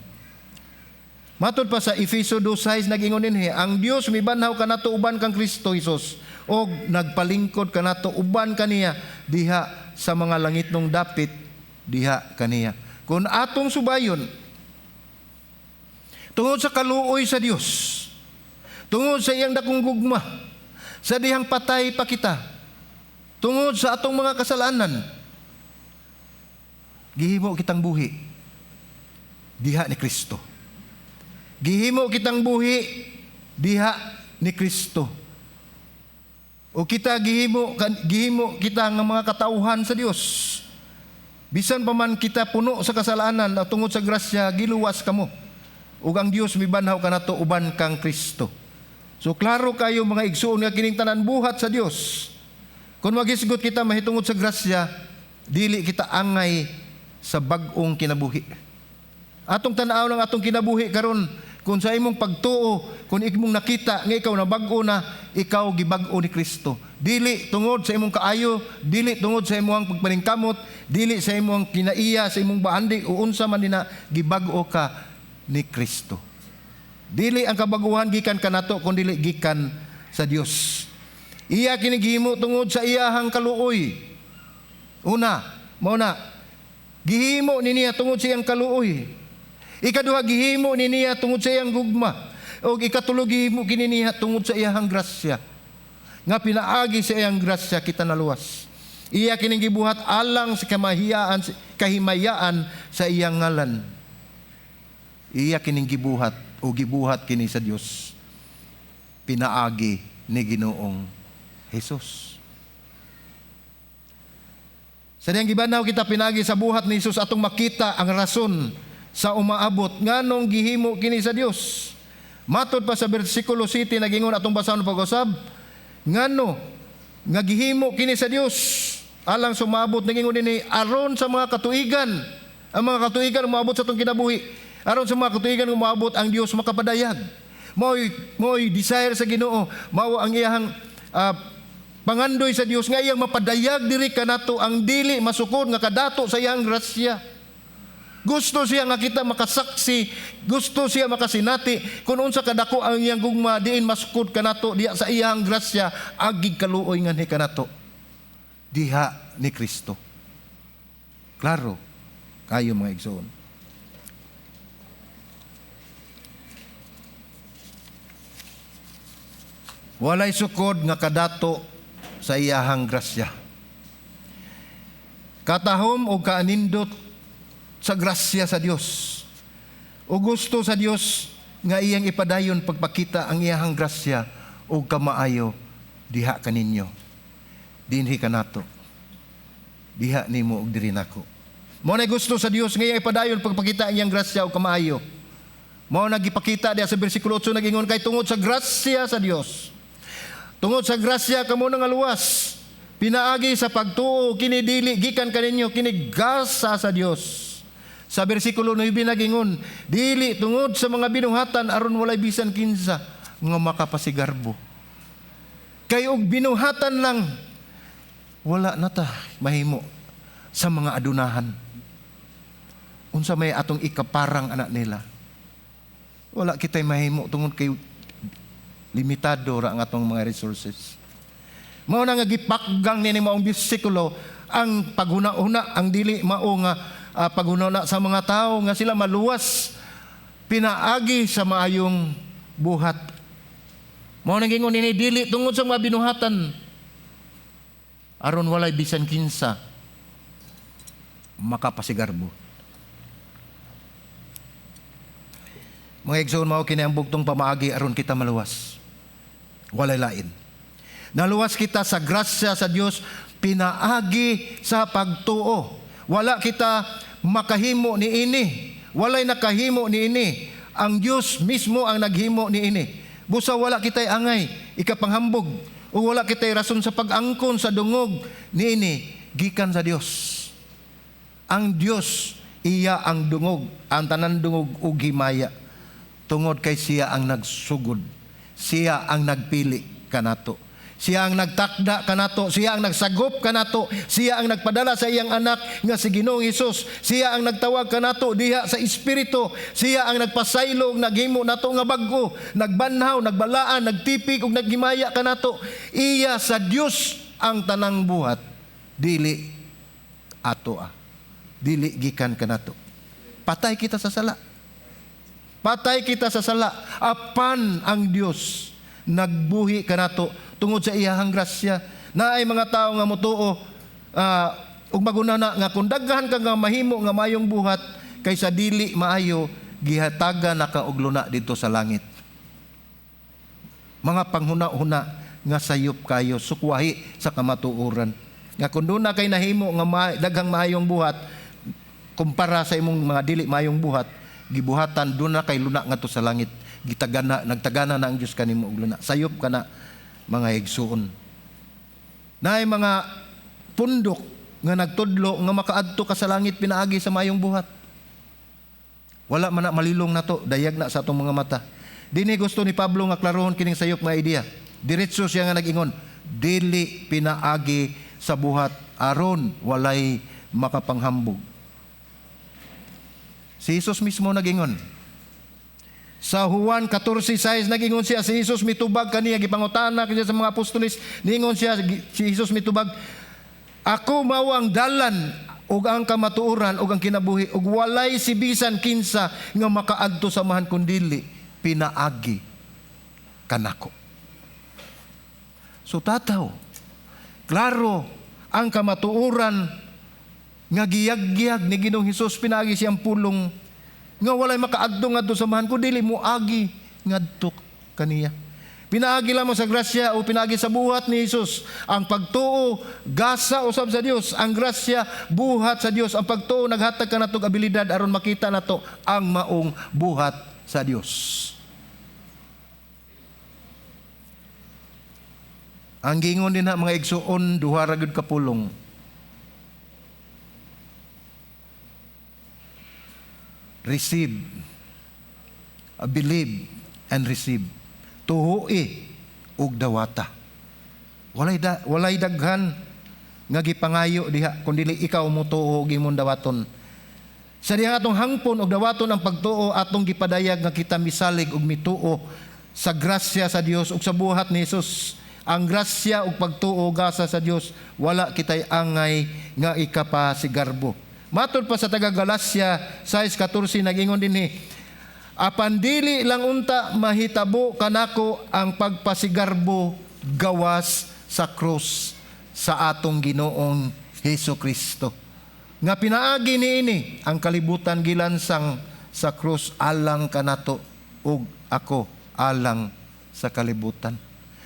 Matod pa sa Efeso 2:6 nag-ingon dinhi, ang Dios mibanhaw kanato uban kang Kristo Jesus og nagpalingkod kanato uban kaniya diha sa mga langitnong dapit diha kaniya. Kung atong subayon tungod sa kaluoy sa Dios, tungod sa iyang dakong gugma, sa dihang patay pa kita, tungod sa atong mga kasalanan, gihimo kitang buhi diha ni Kristo. Gihimo kitang buhi diha ni Kristo. O kita gihimo kita nga mga katauhan sa Dios. Bisan pa man kita puno sa kasalanan, tungod sa grasya giluwas kamo. Ug ang Dios mibanhaw kanato uban kang Kristo. So klaro kayo mga igsoon nga kining tanan buhat sa Dios. Kung magisgot kita mahitungod sa grasya, dili kita angay sa bag-ong kinabuhi. Atong tan-aw ng atong kinabuhi karon, kung sa imong pagtuo, kung imong nakita nga ikaw na bag-o na, ikaw gibag-o ni Kristo. Dili tungod sa imong kaayo, dili tungod sa imong pagpaningkamot, dili sa imong kinaiya, sa imong bahandi o unsa man dina, gibag-o ka ni Kristo. Dili ang kabaguhan gikan kanato, kundi dili gikan sa Dios. Iya kinigihimo tungod sa iyahang kaluoy. Una, mao na, gihimo ni niya tungod sa iyang kaluoy. Ikaduha, gihimo ni niya tungod sa iyang gugma. O ikatulo, gihimo kini niya tungod sa iyang grasya. Nga pinaagi sa iyang grasya kita naluwas. Iya kining gibuhat alang sa kahimayaan sa iyang ngalan. Iya kining gibuhat o gibuhat kini sa Dios. Pinaagi ni Ginoong Hesus. Sa diyang gibanaw kita pinagi sa buhat ni Jesus atong makita ang rason sa umaabot nganong gihimo kini sa Dios. Matod pa sa bersikulo 7 nagingon atong basahon pag-usab, ngano nga gihimo kini sa Dios alang sumaabot nagingon dinhi aron sa mga katuigan. Ang mga katuigan umaabot sa atong kinabuhi. Aron sa mga katuigan umaabot ang Dios makapadayag. Mo'y desire sa Ginoo, mao ang iyang pangandoy sa Dios nga iyang mapadayag diri kanato ang dili masukod nga kadato sa iyang grasya. Gusto siya nga kita makasaksi, gusto siya makasinati kung unsa kadako ang iyang gugma diin masukod kanato diha sa iyang grasya agig kaluoy nga ni kanato diha ni Kristo. Klaro kayo mga igsoon. Walay sukod nga kadato sa iyahang grasya. Katahom o kaanindot sa grasya sa Dios. O gusto sa Dios nga iyang ipadayon pagpakita ang iyahang grasya o kamaayo diha kaninyo. Dinhi kanato. Diha nimo og diri nako. Mao na gusto sa Dios nga iyang ipadayon pagpakita ang iyang grasya o kamaayo. Mao nagipakita diha sa bersikulo 8 nagingon kay tungod sa grasya sa Dios. Tungod sa grasya kamo nang aluwas. Pinaagi sa pagtuo kini dili gikan kaninyo kini gasa sa Dios. Sa bersikulo 9 nagingon, dili tungod sa mga binuhatan aron walay bisan kinsa nga makapasigarbo. Kay og binuhatan lang wala na ta mahimo sa mga adunahan. Unsa may atong ikaparang anak nila. Wala kitay mahimo tungod kay limitado ra ang atong mga resources. Mao na nga gipakgang nini maong bersikulo ang paghuna-una ang dili mao nga paghuna sa mga tao nga sila maluwas pinaagi sa maayong buhat. Mao nang ingon ini dili tungod sa mga binuhatan aron walay bisan kinsa makapasigarbo. Mga igsoon, mao kini ang bugtong pamaagi aron kita maluwas. Walay lain. Naluwas kita sa grasya sa Dios, pinaagi sa pagtuo. Wala kita makahimo ni ini. Walay nakahimo ni ini. Ang Dios mismo ang naghimo ni ini. Busa wala kitay angay, ikapanghambog, o wala kitay rason sa pag-angkon sa dungog ni ini, gikan sa Dios. Ang Dios, iya ang dungog, ang tanan dungog ug himaya. Tungod kay siya ang nagsugod. Siya ang nagpili kanato. Siya ang nagtakda kanato, siya ang nagsagop kanato, siya ang nagpadala sa iyang anak nga si Ginoong Hesus. Siya ang nagtawag kanato diha sa espiritu. Siya ang nagpasaylo ug naghimo nato nga bag-o, nagbanhaw, nagbalaan, nagtipig ug naghimaya kanato. Iya sa Dios ang tanang buhat, dili ato dili gikan kanato. Patay kita sa sala. Patay kita sa sala. Apan ang Dios nagbuhi kanato tungod sa iyahang grasya. Naay mga tao nga motuo ug magunana nga kung daghan ka nga mahimo nga mayong buhat kaysa dili maayo gihataga naka og luna dito sa langit. Mga panghuna-huna nga sayop kayo sukwahi sa kamatuoran. Nga kung doon na kay nahimo nga daghang mayong buhat kumpara sa imong mga dili mayong buhat, gibuhatan doon na kay luna ngadto sa langit. Nagtagana na ang Dios kanimo og luna. Sayop ka na, mga igsuon. Naay mga pundok nga nagtudlo nga makaadto ka sa langit pinaagi sa mayong buhat. Wala man na malilong na to, dayag na sa atong mga mata. Dini gusto ni Pablo nga klarohon kining sayop nga idea. Diretso siya nga nag-ingon, dili pinaagi sa buhat aron walay makapanghambog. Si Jesus mismo nag-ingon. Sa Juan 14:6 nag-ingon siya, si Jesus mitubag kaniya, gipangutana kaniya sa mga apostoles, ningon siya, si Jesus mitubag, ako mao ang dalan ug ang kamatuoran ug ang kinabuhi ug walay si bisan kinsa nga makaadto sa mahan kundili pinaagi kanako. So tataw, klaro ang kamatuoran nga giyag-giyag ni Ginoong Hesus, pinaagi siyang pulong nga walay makaadto ngadto sa mahan ko dili mo agi ngadto kaniya. Pinaagi lamang sa grasya o pinaagi sa buhat ni Hesus. Ang pagtuo gasa usab sa Dios, ang grasya buhat sa Dios. Ang pagtuo naghatag kanatog abilidad aron makita nato ang maong buhat sa Dios. Ang gingon din na mga igsuon duha ra gud ka pulong. Receive, believe, and receive. Tuhui ug dawata. Walay daghan nga gipangayo diha kun dili ikaw mo tuo ug imong dawaton. Sa diha atong hangpon ug dawaton ang pagtuo atong gipadayag nga kita misalig ug mituo sa grasya sa Dios ug sa buhat ni Hesus. Ang grasya ug pagtuo gasa sa Dios, wala kitay angay nga ikapasigarbo. Matod pa sa taga Galacia 6:14 nag-ingon dinhi, apan dili lang unta mahitabo kanako ang pagpasigarbo gawas sa krus sa atong Ginoong Hesukristo. Nga pinaagi niini ang kalibutan gilansang sa krus alang kanato ug ako alang sa kalibutan.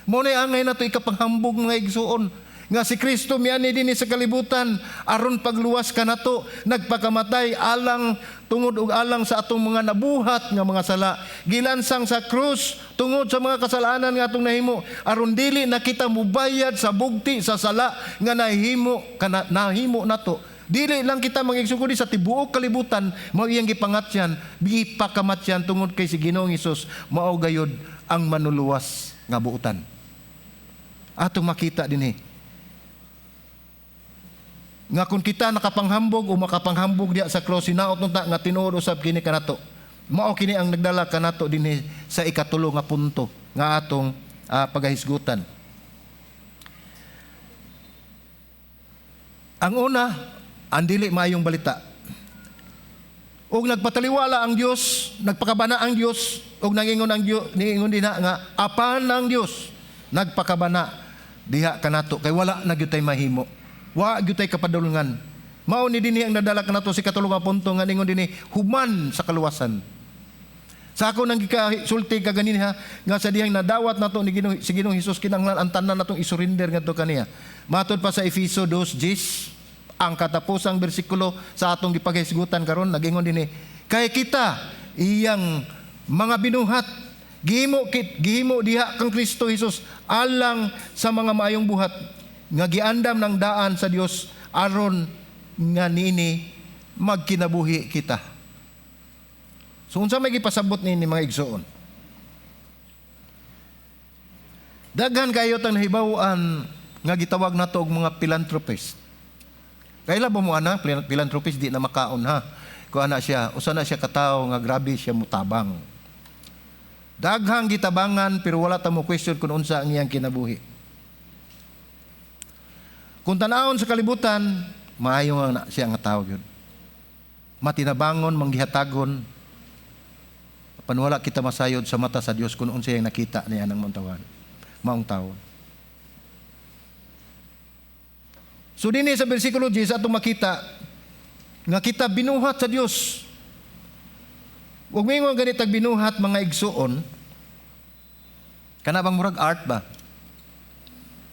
Mo na angay nato ikapanghambog mga igsuon nga si Kristo miani dinhi sa kalibutan aron pagluwas kanato, nagpakamatay alang tungod ug alang sa atong mga nabuhat nga mga sala, gilansang sa krus tungod sa mga kasalanan nga atong nahimo aron dili na kita mubayad sa bugti sa sala nga nahimo nato. Dili lang kita mangigsugod sa tibuok kalibutan, mao iyang gipangatyan, gipakamatyan tungod kay si Ginoong Hesus mao gayud ang manuluwas nga buutan. Atong makita dinhi nga kung kita nakapanghambog o makapanghambog diya sa krus, sinaot nunta nga tinuod usab kini kanato. Mao kini ang nagdala kanato dinhi sa ikatulo nga punto nga atong pagahisgutan. Ang una, ang dili maayong balita. Og nagpataliwala ang Dios, nagpakabana ang Dios Og nangingon ang Dios, ningon din nga apan ng Dios nagpakabana diha kanato kay wala na gyud tay mahimo. Wa gyud tay kapadulungan. Mao ni dinhi ang nadala kanato si katulong nga punto nga ningon dinhi human sa kaluwasan. Sa ako nang gikasulti kaganina nga sa dihang nadawat nato ni Ginoong si Ginoong Hesus kinahanglan ang tanan natong isurrender ngadto kaniya. Matod pa sa Efeso 2:10 ang katapusang bersikulo sa atong gipaghisgutan karon nagingon dinhi kay kita iyang mga binuhat gihimo diha kang Kristo Hesus alang sa mga maayong buhat nga giandam ng daan sa Dios aron nga niini magkinabuhi kita. So unsa may gipasabot nini mga igsoon? Daghan kayo tang nahibaw-an nga gitawag nato og mga philanthropist. Kaila ba mo ana philanthropist di na makaon ha. Kung ana siya, usa na siya katawo nga grabe siya mutabang. Daghang gitabangan pero wala ta mo question kung unsa ang iyang kinabuhi. Kung tan-awon sa kalibutan, maayo nga siya nga tawo gyud. Matinabangon, manggihatagon, panwala kita masayod sa mata sa Dios kung unsa yang nakita niya ng maong tawo. So dinhi sa bersikulo 10 atong makita nga kita binuhat sa Dios. Ug mingon ganitag binuhat mga igsuon, kana bang murag art ba?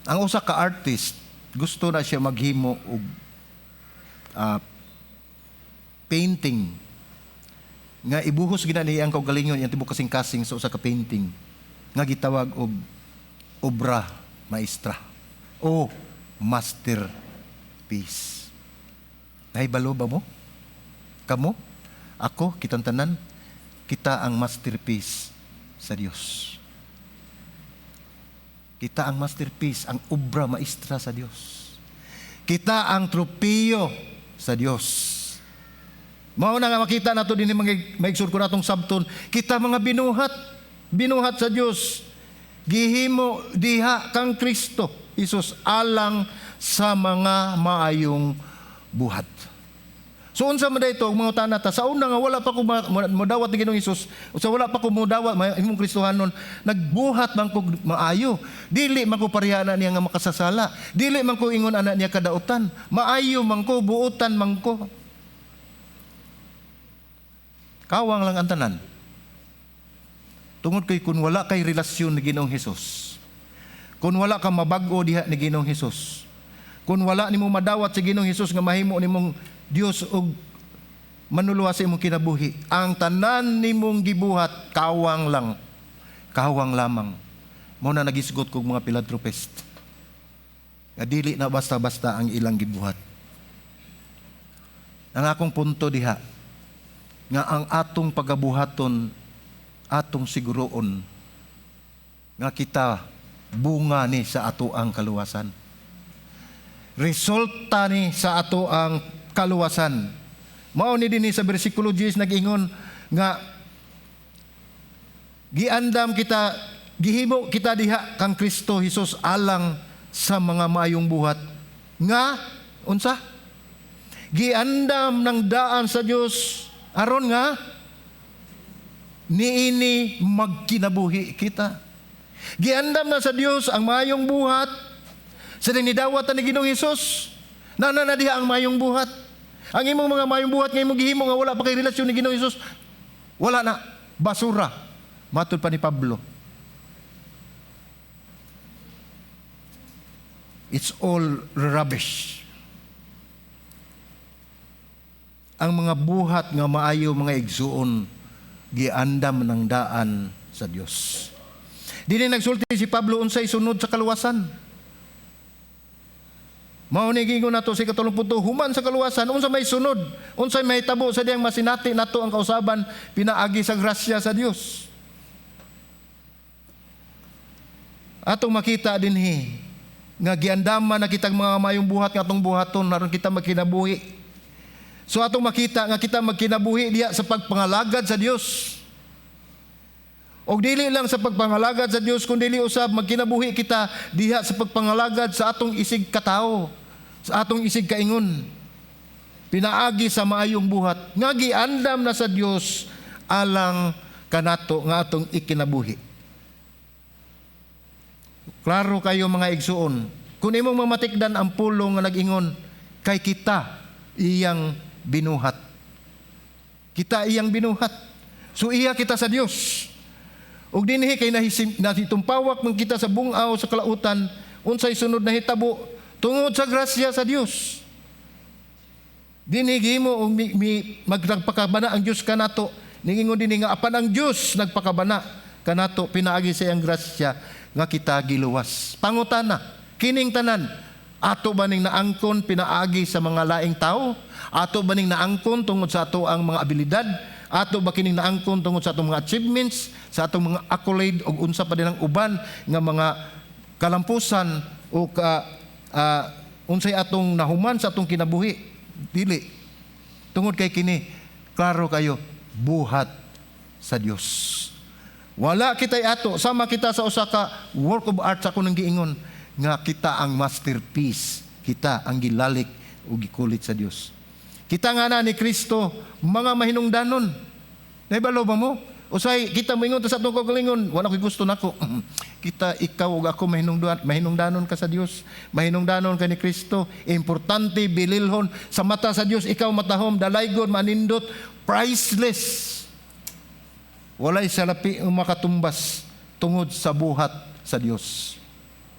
Ang usa ka artist gusto na siya maghimo og painting nga ibuhos gina niya ang kaugalingon iyang tibuok kasing-kasing sa usa ka painting nga gitawag og obra maestra o masterpiece. Nahibalo ba mo? Kamo? Ako? Kitang tanan? Kita ang masterpiece sa Dios. Kita ang masterpiece, ang obra maestra sa Dios. Kita ang tropiyo sa Dios. Mao na nga makita nato dinhi maigsur ko natong sabton, kita mga binuhat sa Dios. Gihimo diha kang Kristo Hesus alang sa mga maayong buhat. So unsa man dayto mga utana ta sa una nga wala pa ko modawat ni Ginoong Hesus, sa wala pa ko modawat imong Kristohanon, nagbuhat man ko maayo. Dili man ko parehana niya nga makasasala. Dili man ko ingon ana niya kadautan. Maayo man ko, buutan man ko. Kawang lang ang tanan. Tungod kay kung wala kay relasyon ni Ginoong Hesus, kung wala ka mabag-o diha ni Ginoong Hesus, kung wala nimo madawat si Ginoong Hesus nga mahimo nimong Dios og manuluwas sa imong kinabuhi, ang tanan nimong gibuhat kawang lang, kawang lamang. Mao na nagisgot kog mga philanthropist. Nga dili na basta-basta ang ilang gibuhat. Ang akong punto diha nga ang atong pagabuhaton, atong siguroon nga kita bunga ni sa ato ang kaluwasan. Resulta ni sa ato ang kaluwasan. Mao ni dinhi sa bersikulo 10 nag-ingon nga giandam kita, gihimo kita diha kang Kristo Hesus alang sa mga maayong buhat nga unsa? Giandam ng daan sa Dios aron nga niini magkinabuhi kita. Giandam na sa Dios ang maayong buhat sa nidawat ni Ginoong Hesus. Na diha ang maayong buhat. Ang imong mga maayong buhat nga imong gihimo nga wala pa kay relasyon ni Ginoong Hesus, wala na, basura. Matud pa ni Pablo. It's all rubbish. Ang mga buhat nga maayo mga igsuon giandam ng daan sa Dios. Dili nagsulti si Pablo unsay sunod sa kaluwasan. Mao ni gingon nato si katulungpunto human sa kaluwasan unsa may sunod, unsay may tabo sa diyang masinati nato ang kausaban pinaagi sa grasya sa Dios. Atong makita dinhi nga giandaman na kitang mga mayong buhat nga atong buhaton aron kita magkinabuhi. So atong makita nga kita magkinabuhi diya sa pagpangalagad sa Dios. O dili lang sa pagpangalagad sa Dios, kundi dili usab magkinabuhi kita diha sa pagpangalagad sa atong isig katao, sa atong isig kaingon. Pinaagi sa maayong buhat nga giandam na sa Dios alang kanato nga atong ikinabuhi. Klaro kayo mga igsuon, kung imong mamatikdan ang pulong nga nag-ingon, kay kita iyang binuhat. Kita iyang binuhat. So iya kita sa Dios. Ug dinhi kay nahitumpawak man kita sa bungaw sa kalautan, unsay sunod na hitabo tungod sa grasya sa Dios. Dinhi gihimo og magpakabana ang Dios kanato. Ningingon dinhi nga apan ang Dios nagpakabana kanato pinaagi sa iyang grasya nga kita giluwas. Pangutana, kining tanan ato ba ning naangkon pinaagi sa mga laing tao? Ato ba ning naangkon tungod sa ato ang mga abilidad? Ato ba kining naangkon tungod sa atong mga achievements, sa atong mga accolade o unsa pa din ang uban nga mga kalampusan o unsay atong nahuman sa atong kinabuhi? Dili. Tungod kay kini, klaro kayo, buhat sa Dios. Wala kita'y ato, sama kita sa usa ka work of art sa kunang giingon nga kita ang masterpiece, kita ang gilalik o gikulit sa Dios. Kita nga na ni Kristo mga mahinungdanon. Naibalo ba mo? Usay kita moingon sa atong kagalingon, wala ko'y gusto nako. Kita ikaw ug ako mahinungdanon ka sa Dios, mahinungdanon ka ni Kristo. Importante bililhon sa mata sa Dios, ikaw matahom dalaygon manindot, priceless. Walay salapi ang makatumbas tungod sa buhat sa Dios.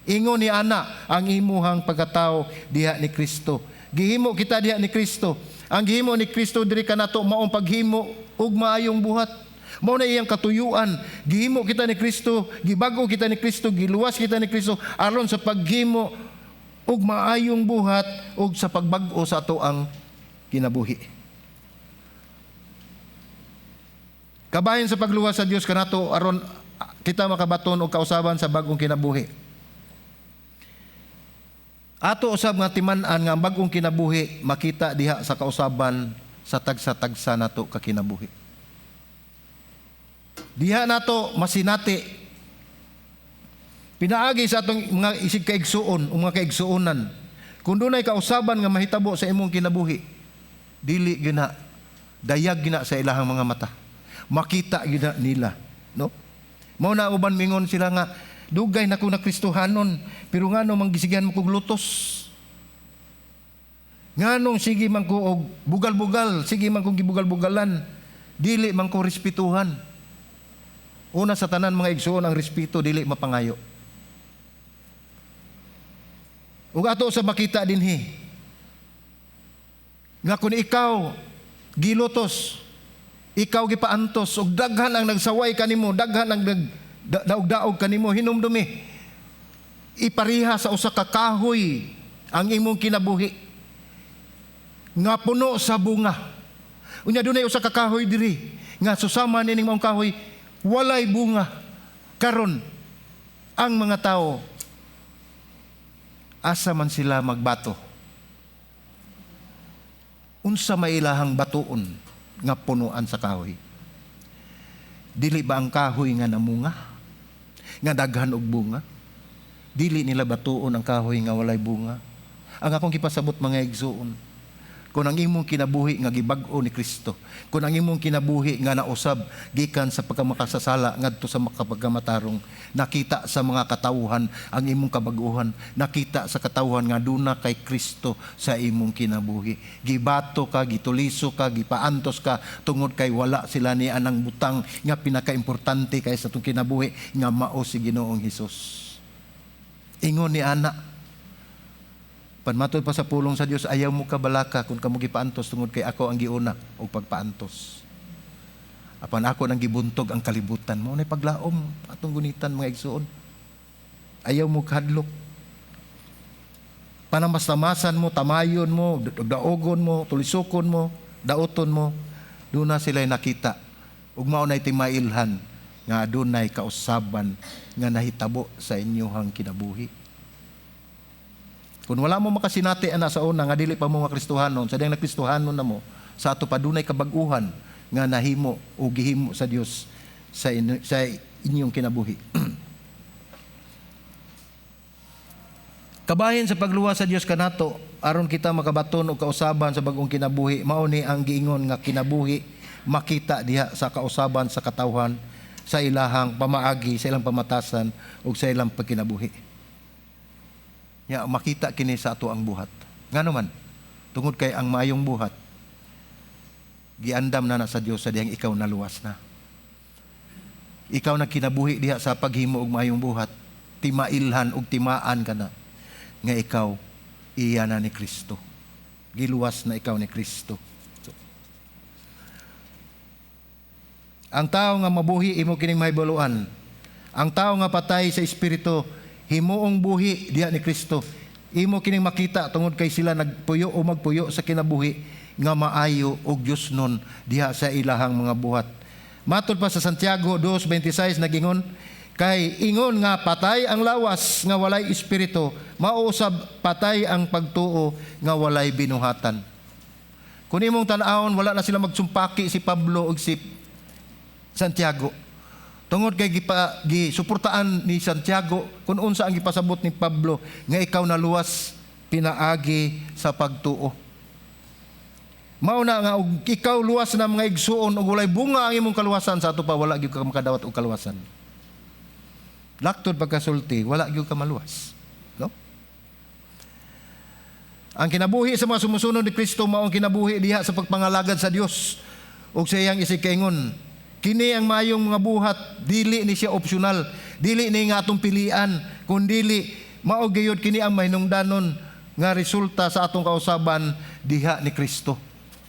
Ingon ni ana ang imuhang pagkatao diha ni Kristo. Gihimo kita diha ni Kristo. Ang gihimo ni Kristo diri kanato maong paghimo ug maayong buhat. Mao na iyang katuyuan. Gihimo kita ni Kristo, gibago kita ni Kristo, giluwas kita ni Kristo aron sa paghimo ug maayong buhat ug sa pagbag-o sa ato ang kinabuhi. Kabahin sa pagluwas sa Dios kanato aron kita makabaton og kausaban sa bagong kinabuhi. Ato usab nga timan-an nga ang bagong kinabuhi makita diha sa kausaban sa tagsa-tagsa nato ka kinabuhi. Diha nato masinati pinaagi sa atong mga isig kaigsuon o mga kaigsuonan. Kung dunay kausaban nga mahitabo sa imong kinabuhi, dili gina dayag gina sa ilahang mga mata. Makita gina nila, no? Mao na uban mingon sila nga dugay na ko na Kristohanon, pero ngano manggisigan mo kog lutos? Nganong sige man ko og bugal-bugal, sige man kong gibugal-bugalan, dili man ko respetuhan. Una sa tanan mga igsoon ang respeto dili mapangayo. Ug ato sa makita dinhi nga kun ikaw gilutos, ikaw gipaantos ug daghan ang nagsaway kanimo, daghan ang daog-daog kanimo, hinumdumi, ipariha sa usa ka kahoy ang imong kinabuhi nga puno sa bunga. Unya dunay usa ka kahoy diri nga susama nining maong kahoy walay bunga. Karon ang mga tao asa man sila magbato, unsa mailahang batuon nga punuan sa kahoy? Dili ba ang kahoy nga namunga, nga daghan og bunga? Dili nila batuon ang kahoy nga walay bunga? Ang akong gipasabot mga igsuon, kung ang imong kinabuhi nga gibag-o ni Kristo, kung ang imong kinabuhi nga nausab gikan sa pagkamakasasala ngadto sa makapagkamatarong, nakita sa mga katawhan ang imong kabag-uhan, nakita sa katawhan nga duna kay Kristo sa imong kinabuhi. Gibato ka, gituliso ka, gipaantos ka tungod kay wala sila ni anang butang nga pinakaimportante kay sa itong kinabuhi nga mao si Ginoong Hesus. Ingon ni ana, panmatod pa sa pulong sa Dios, ayaw mo kabalaka kung kamo gipaantos tungod kay ako ang giuna og pagpaantos. Apan ako nang gibuntog ang kalibutan mo, nay paglaom atong gunitan mga igsuon. Ayaw mo kahadlok. Panamas-tamasan mo, tamayon mo, daogon mo, tulisokon mo, daoton mo, doon na sila'y nakita. Ug mao nay timailhan nga adunay kausaban nga nahitabo sa inyohang kinabuhi. Kung wala mo makasinati ana sa una nga dili pa mo nga Kristohanon, sadang nagkristohanon na mo, sa ato padunay kabaguhan nga nahimo o gihimo sa Dios sa inyong kinabuhi. Kabahin sa pagluwas sa Dios kanato aron kita makabaton og kausaban sa bag-ong kinabuhi, mao ni ang giingon nga kinabuhi makita diha sa kausaban sa katawhan, sa ilahang pamaagi, sa ilang pamatasan ug sa ilang pagkinabuhi. Ya, makita kini sa ato ang buhat. Ngano man, tungod kay ang maayong buhat giandam na sa Dios sa diyang ikaw naluwas na. Ikaw na kinabuhi diha sa paghimo og maayong buhat, timailhan ug timaan ka na nga ikaw iya na ni Kristo. Giluwas na ikaw ni Kristo. Ang tao nga mabuhi imo kining mahibuluan. Ang tao nga patay sa espiritu himuong buhi diha ni Kristo. Imo kining makita tungod kay sila nagpuyo o magpuyo sa kinabuhi nga maayo og Dios nun diha sa ilahang mga buhat. Matod pa sa Santiago 2:26 nagingon, kay ingon nga patay ang lawas nga walay espiritu, mausab patay ang pagtuo nga walay binuhatan. Kung imong tan-awon, wala na sila magsumpaki si Pablo ug si Santiago. Tungod kay gisuportaan ni Santiago kung unsa ang gipasabot ni Pablo nga ikaw naluwas pinaagi sa pagtuo. Mauna nga og ikaw luwas na mga igsuon ug walay bunga ang imong kaluwasan, sa ato pa wala gyud ka makadawat og kaluwasan. Laktod pagkasulti, wala gyud ka maluwas. No? Ang kinabuhi sa mga sumusunod ni Kristo mao ang kinabuhi diha sa pagpangalagad sa Dios ug sa iyang isig-kaingon. Kini ang mayong mga buhat, dili ni siya optional, dili ni nga atong pilian, kundi mao gayud kini ang mahinungdanon nga resulta sa atong kausaban diha ni Kristo.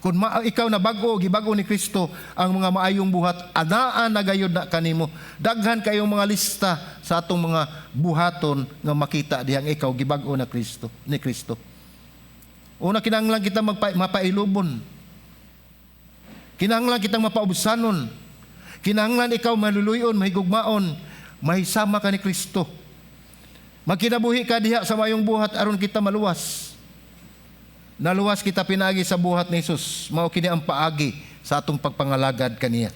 Kung ikaw na gibago ni Kristo ang mga maayong buhat, anaan na gayud na kanimo. Daghan kayong mga lista sa atong mga buhaton nga makita dihang ikaw gibago na ni Kristo. Una, kinahanglan kita mapailubon. Kinahanglan kitang mapaubsanon. Kinahanglan ikaw maluluyon, mahigugmaon, mahisama ka ni Kristo. Magkinabuhi ka diha sa mayong buhat aron kita maluwas. Naluwas kita pinagi sa buhat ni Jesus. Mao kini ang paagi sa atong pagpangalagad kaniya.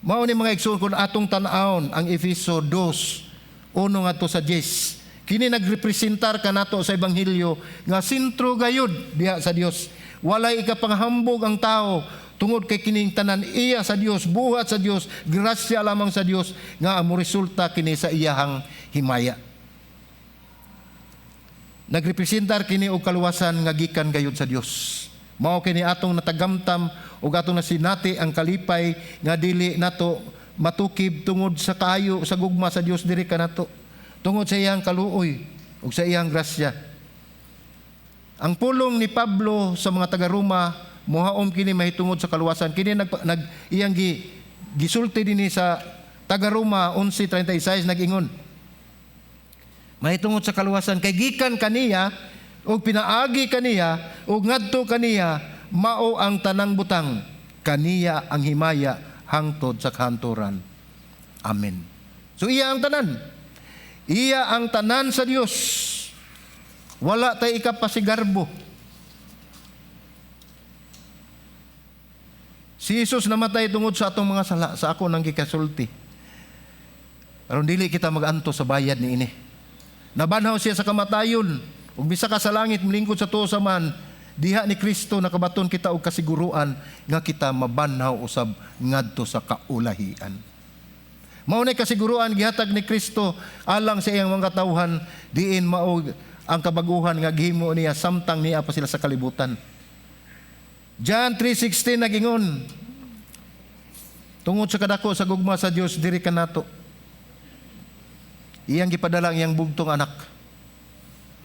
Mao ni mga igsoon kun atong tan-awon ang Efeso 2:1 ngadto sa 10. Kini nagrepresentar kanato sa ebanghelyo nga sentro gayud diha sa Dios. Walay ikapanghambog ang tao tungod kay kining tanan iya sa Dios, buhat sa Dios, grasya lamang sa Dios nga amo resulta kini sa iyahang himaya. Nagrepresentar kini og kaluwasan nga gikan gayud sa Dios. Mao kini atong natagamtam ug atong nasinati ang kalipay nga dili nato matukib tungod sa kaayo sa gugma sa Dios diri kanato, tungod sa iyang kaluoy ug sa iyang grasya. Ang pulong ni Pablo sa mga taga-Roma mohaom kini mahitungod sa kaluwasan. Kini iyang gisulti dinhi sa taga-Roma 11:36 nagingon, mahitungod sa kaluwasan kay gikan kaniya ug pinaagi kaniya ug ngadto kaniya mao ang tanang butang, kaniya ang himaya hangtod sa kahanturan. Amen. So iya ang tanan. Iya ang tanan sa Dios. Wala tay ikapasigarbo. Si Jesus namatay tungod sa atong mga sala, sa ako nang gikasulti. Aron dili kita maganto sa bayad ni ini. Nabanhaw siya sa kamatayon, ug bisa ka sa langit milingkod sa tuo sa man, diha ni Kristo nakabaton kita og kasiguruan nga kita mabanhaw usab ngadto sa kaulahian. Mao nay kasiguruan gihatag ni Kristo alang sa iyang mga katawhan, diin mao ang kabaguhan nga gihimo niya samtang niya pa sila sa kalibutan. John 3:16 nagingon, tungod sa kadako sa gugma sa Dios diri kanato, iyang gipadala ang iyang bugtong anak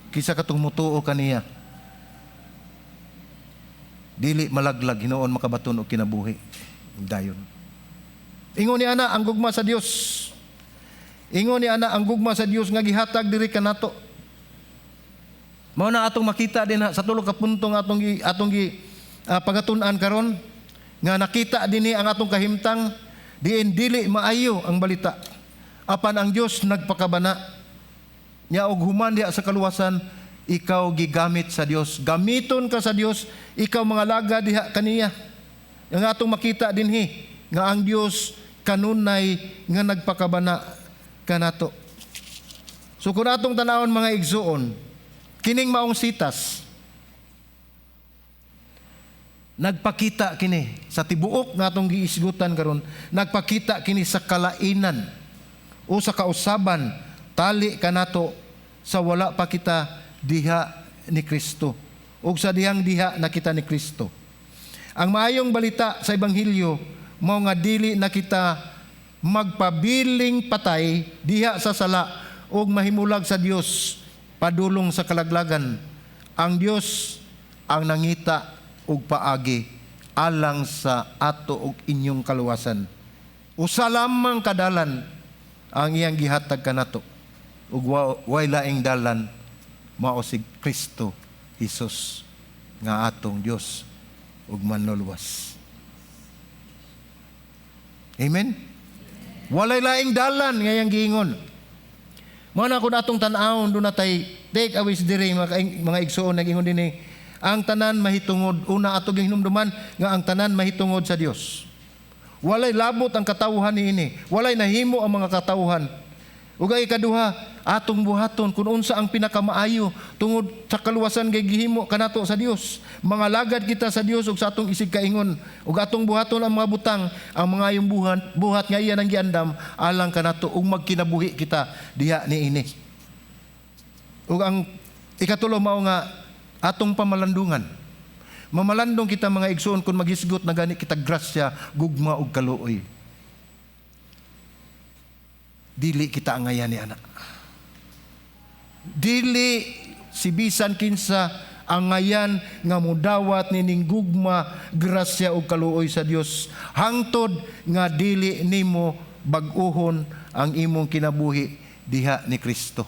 kisa katong mutuo kaniya, dili malaglag hinuon makabaton og kinabuhi dayon. Ingon ni ana ang gugma sa Dios, ingon ni ana ang gugma sa Dios nga gihatag diri kanato. Mao na atong makita din sa tulo ka punto nga atong pagatun-an karon, nga nakita dinhi ang atong kahimtang diin dili maayo ang balita. Apan ang Dios nagpakabana nya og human diha sa kaluwasan, ikaw gigamit sa Dios. Gamiton ka sa Dios, ikaw mga laga diha kaniya. Ang atong makita dinhi nga ang Dios kanunay nga nagpakabana kanato. So kung atong tanawon mga igsuon, kining maong sitas, nagpakita kini sa tibuok nga atong giisgutan karon, nagpakita kini sa kalainan o sa kausaban tali kanato sa wala pa kita diha ni Kristo o sa dihang diha na kita ni Kristo. Ang maayong balita sa Ebanghelyo mao nga dili na kita magpabiling patay diha sa sala o mahimulag sa Dios padulong sa kalaglagan. Ang Dios ang nangita og paagi alang sa ato og inyong kaluwasan. Usa lamang kadalan ang iyang gihatag kanato ug way laing dalan mao si Kristo Hesus nga atong Dios ug manluluwas. Amen. Walay laing dalan nga iyang giingon. Mao na kun atong tan-awon do natay take away diri mga igsoon nagingon dinhi. Ang tanan mahitungod, una ato hinumduman nga ang tanan mahitungod sa Dios. Walay labot ang katawhan niini. Walay nahimo ang mga katawhan. Ug ay ikaduha, atong buhaton kung unsa ang pinakamaayo tungod sa kaluwasan kay gihimo kanato sa Dios. Mga lagad kita sa Dios ug sa atong isig kaingon. Ug atong buhaton ang mga butang, ang mga ayong buhat nga iyan ang giandam alang kanato ug magkinabuhi kita diha niini. Ug ang ikatulo mao nga atong pamalandungan. Mamalandong kita mga igsoon kung maghisgot na gani kita grasya, gugma ug kaluoy. Dili kita angayan ni anak. Dili si bisan kinsa angayan nga mudawat nining gugma, grasya ug kaluoy sa Dios hangtod nga dili nimo bag-ohon ang imong kinabuhi diha ni Kristo.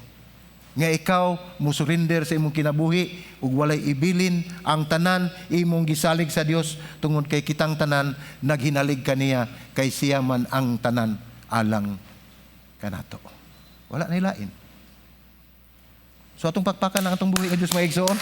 Nga ikaw musurrender sa imong kinabuhi ug walay ibilin ang tanan imong gisalig sa Dios tungod kay kitang tanan naghinalig kaniya kay siya man ang tanan alang kanato. Wala na ilain. So atong pakpakan ang atong buhi ka Dios mga igsoon.